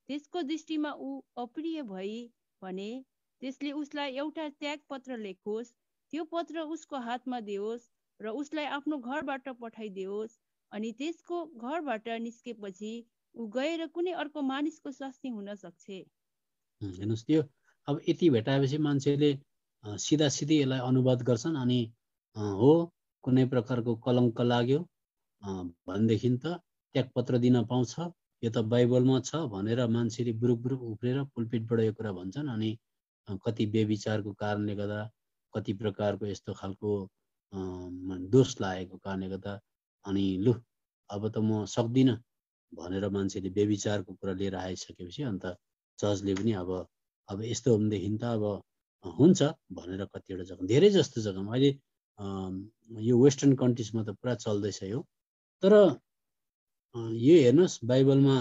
त्यसको दृष्टिमा ऊ अप्रिय भई भने त्यसले उसलाई एउटा त्याग पत्र लेखोस्, त्यो पत्र उसको हातमा दियोस् र उसलाई आफ्नो घरबाट पठाइदियोस्। अनि त्यसको घरबाट निस्केपछि ऊ गएर कुनै अर्को मानिसको स्वास्नी हुन सक्छ। हेर्नुहोस्, त्यो अब यति भेटाएपछि मान्छेले सिधा सिधी यसलाई अनुवाद गर्छन्। अनि हो कुनै प्रकारको कलङ्क लाग्यो भनेदेखि त त्यागपत्र दिन पाउँछ, यो त बाइबलमा छ भनेर मान्छेले बुरुक बुरुक उफ्रेर पुलपिटबाट यो कुरा भन्छन्। अनि कति बेविचारको कारणले गर्दा, कति प्रकारको यस्तो खालको दोष लागेको कारणले गर्दा अनि लु अब त म सक्दिनँ भनेर मान्छेले बेविचारको कुरा लिएर आइसकेपछि अन्त चर्चले पनि अब यस्तो भनेदेखि त अब हुन्छ भनेर कतिवटा जग्गा, धेरै जस्तो जग्गामा अहिले यो वेस्टर्न कन्ट्रिजमा त पुरा चल्दैछ यो। तर यो हेर्नुहोस्, बाइबलमा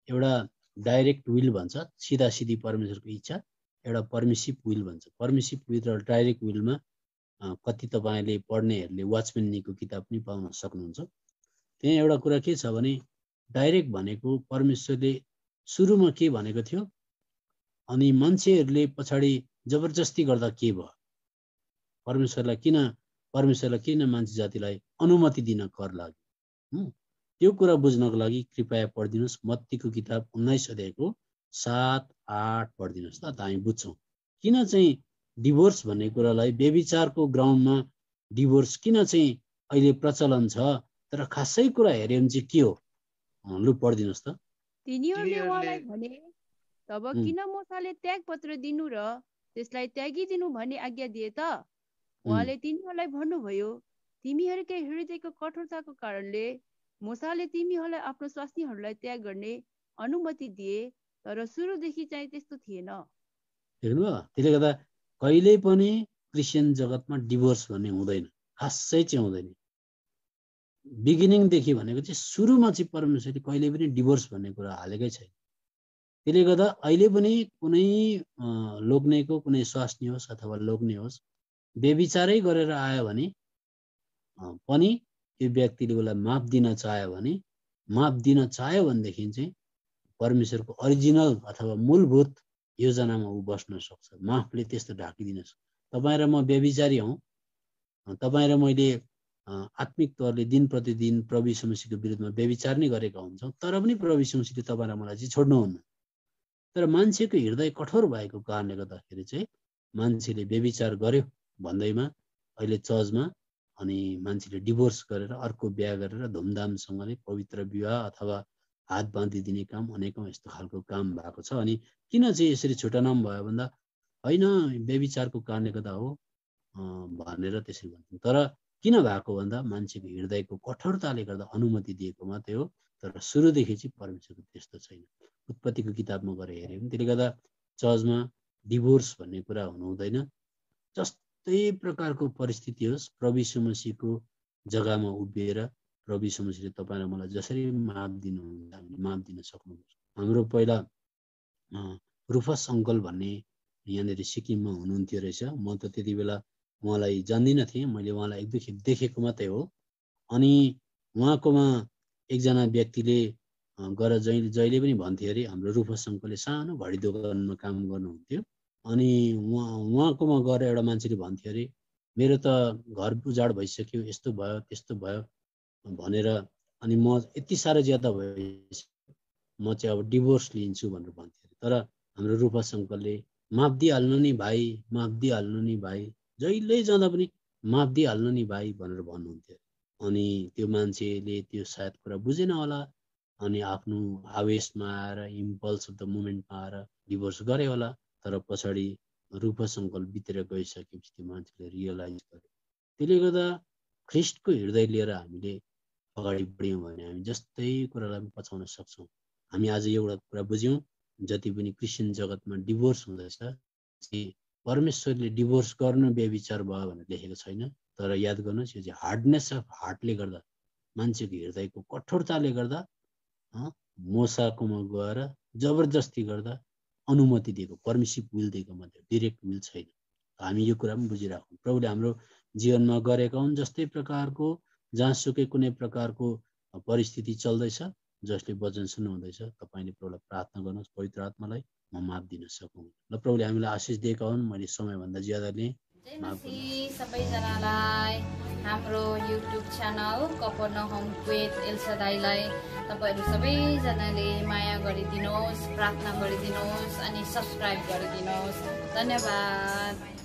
एउटा डाइरेक्ट विल भन्छ, सिधा सिधी परमेश्वरको इच्छा, एउटा पर्मिसिभ विल भन्छ। पर्मिसिभ विल र डाइरेक्ट विलमा कति तपाईँले पढ्नेहरूले वाचम्यान नीको किताब पनि पाउन सक्नुहुन्छ। त्यहाँ एउटा कुरा के छ भने डाइरेक्ट भनेको परमेश्वरले सुरुमा के भनेको थियो अनि मान्छेहरूले पछाडि जबरजस्ती गर्दा के भयो, परमेश्वरलाई किन मान्छे जातिलाई अनुमति दिन कर लाग्यो। त्यो कुरा बुझ्नको लागि कृपया पढिदिनुहोस् मत्तीको किताब 19 अध्यायको 7-8 पढिदिनुहोस् त हामी बुझ्छौँ किन चाहिँ डिभोर्स भन्ने कुरालाई, व्यभिचारको ग्राउन्डमा डिभोर्स किन चाहिँ अहिले प्रचलन छ। तर खासै कुरा हेऱ्यो भने चाहिँ के हो, लु पढिदिनुहोस् त। तिनीहरूले उहाँलाई भने, तब किन मूसाले त्याग पत्र दिनु र त्यसलाई त्यागिदिनु भन्ने आज्ञा दिए त? उहाँले तिनीहरूलाई भन्नुभयो, तिमीहरूकै हृदयको कठोरताको कारणले मूसाले तिमीहरूलाई आफ्नो स्वास्नीहरूलाई त्याग गर्ने अनुमति दिए, तर सुरुदेखि चाहिँ त्यस्तो थिएन। हेर्नुभयो, त्यसले गर्दा कहिल्यै पनि क्रिस्चियन जगतमा डिभोर्स भन्ने हुँदैन, खासै चाहिँ हुँदैन। बिगिनिङदेखि भनेको चाहिँ सुरुमा चाहिँ परमेश्वरले कहिले पनि डिभोर्स भन्ने कुरा हालेकै छैन। त्यसले गर्दा अहिले पनि कुनै लोग्नेको कुनै स्वास्नी होस् अथवा लोग्ने होस् व्यभिचारै गरेर आयो भने पनि त्यो व्यक्तिले उसलाई माफ दिन चाह्यो भनेदेखि चाहिँ परमेश्वरको ओरिजिनल अथवा मूलभूत योजनामा ऊ बस्न सक्छ। माफले त्यस्तो ढाकिदिन सक्छ। तपाईँ र म व्यभिचारी हौँ, तपाईँ र मैले आत्मिक तौरले दिन प्रतिदिन प्रभु यीशु मसीहको विरुद्धमा व्यभिचार नै गरेका हुन्छौँ, तर पनि प्रभु यीशु मसीहले तपाईँ र मलाई चाहिँ छोड्नुहुन्न। तर मान्छेको हृदय कठोर भएको कारणले गर्दाखेरि चाहिँ मान्छेले व्यभिचार गर्यो भन्दैमा अहिले चर्चमा अनि मान्छेले डिभोर्स गरेर अर्को बिहा गरेर धुमधामसँगले पवित्र विवाह अथवा हात बाँधिदिने काम अनेकौँ यस्तो खालको काम भएको छ। अनि किन चाहिँ यसरी छुटानाम भयो भन्दा होइन व्यभिचारको कारणले गर्दा हो भनेर त्यसरी भन्छौँ। तर किन भएको भन्दा मान्छेको हृदयको कठोरताले गर्दा अनुमति दिएको मात्रै हो। तर सुरुदेखि चाहिँ परमेश्वरको त्यस्तो छैन। उत्पत्तिको किताबमा गएर हेऱ्यो भने त्यसले गर्दा चर्चमा डिभोर्स भन्ने कुरा हुनु हुँदैन। जस्तै प्रकारको परिस्थिति होस्, प्रभु यीशु मसीहको जग्गामा उभिएर प्रभु यीशु मसीहले तपाईँ र मलाई जसरी माफ दिनुहुन्छ हामीले माफ दिन सक्नुपर्छ। हाम्रो पहिला रुफस अङ्कल भन्ने यहाँनिर सिक्किममा हुनुहुन्थ्यो रहेछ। म त त्यति बेला उहाँलाई जान्दिनँ थिएँ, मैले उहाँलाई एक दुई खेप देखेको मात्रै हो। अनि उहाँकोमा एकजना व्यक्तिले गएर जहिले पनि भन्थ्यो अरे, हाम्रो रुफस अङ्कलले सानो घडी दोकानमा काम गर्नुहुन्थ्यो। अनि उहाँकोमा गएर एउटा मान्छेले भन्थ्यो अरे, मेरो त घर उजाड भइसक्यो, यस्तो भयो त्यस्तो भयो भनेर, अनि म यति साह्रो ज्यादा भएपछि म चाहिँ अब डिभोर्स लिन्छु भनेर भन्थ्यो। तर हाम्रो रुफस अङ्कलले माफ दिइहाल्नु नि भाइ, माफ दिइहाल्नु नि भाइ, जहिले जाँदा पनि माफ दिइहाल्नु नि भाइ भनेर भन्नुहुन्थ्यो। अनि त्यो मान्छेले त्यो सायद कुरा बुझेन होला, अनि आफ्नो आवेशमा आएर इम्पल्स अफ द मुमेन्टमा आएर डिभोर्स गरे होला। तर पछाडि रुफस अङ्कल बितेर गइसकेपछि त्यो मान्छेले रियलाइज गर्यो। त्यसले गर्दा ख्रिस्टको हृदय लिएर हामीले अगाडि बढ्यौँ भने हामी जस्तै कुरालाई पछाउन सक्छौँ। हामी आज एउटा कुरा बुझ्यौँ, जति पनि क्रिस्चियन जगतमा डिभोर्स हुँदैछ, परमेश्वरले डिभोर्स गर्नु व्यभिचार भयो भनेर लेखेको छैन। तर याद गर्नुहोस्, यो चाहिँ हार्डनेस अफ हार्टले गर्दा, मान्छेको हृदयको कठोरताले गर्दा मोसाकोमा गएर जबरजस्ती गर्दा अनुमति दिएको, पर्मिसिभ विल दिएको मात्रै, डिरेक्ट विल छैन। हामी यो कुरा पनि बुझिराखौँ। प्रभुले हाम्रो जीवनमा गरेका हुन् जस्तै प्रकारको जहाँसुकै कुनै प्रकारको परिस्थिति चल्दैछ, जसले वचन सुन्नुहुँदैछ, तपाईँले प्रभुलाई प्रार्थना गर्नुहोस्, पवित्र आत्मालाई म माफ दिन सकौँ। ल प्रभुले हामीलाई आशिष दिएका हुन्। मैले समयभन्दा ज्यादा लिएँ, माफ गर्नुहोस्। सबैजनालाई हाम्रो युट्युब च्यानल कफरनहुम विथ एल्सादाईलाई तपाईँहरू सबैजनाले माया गरिदिनुहोस्, प्रार्थना गरिदिनुहोस् अनि सब्सक्राइब गरिदिनुहोस्। धन्यवाद।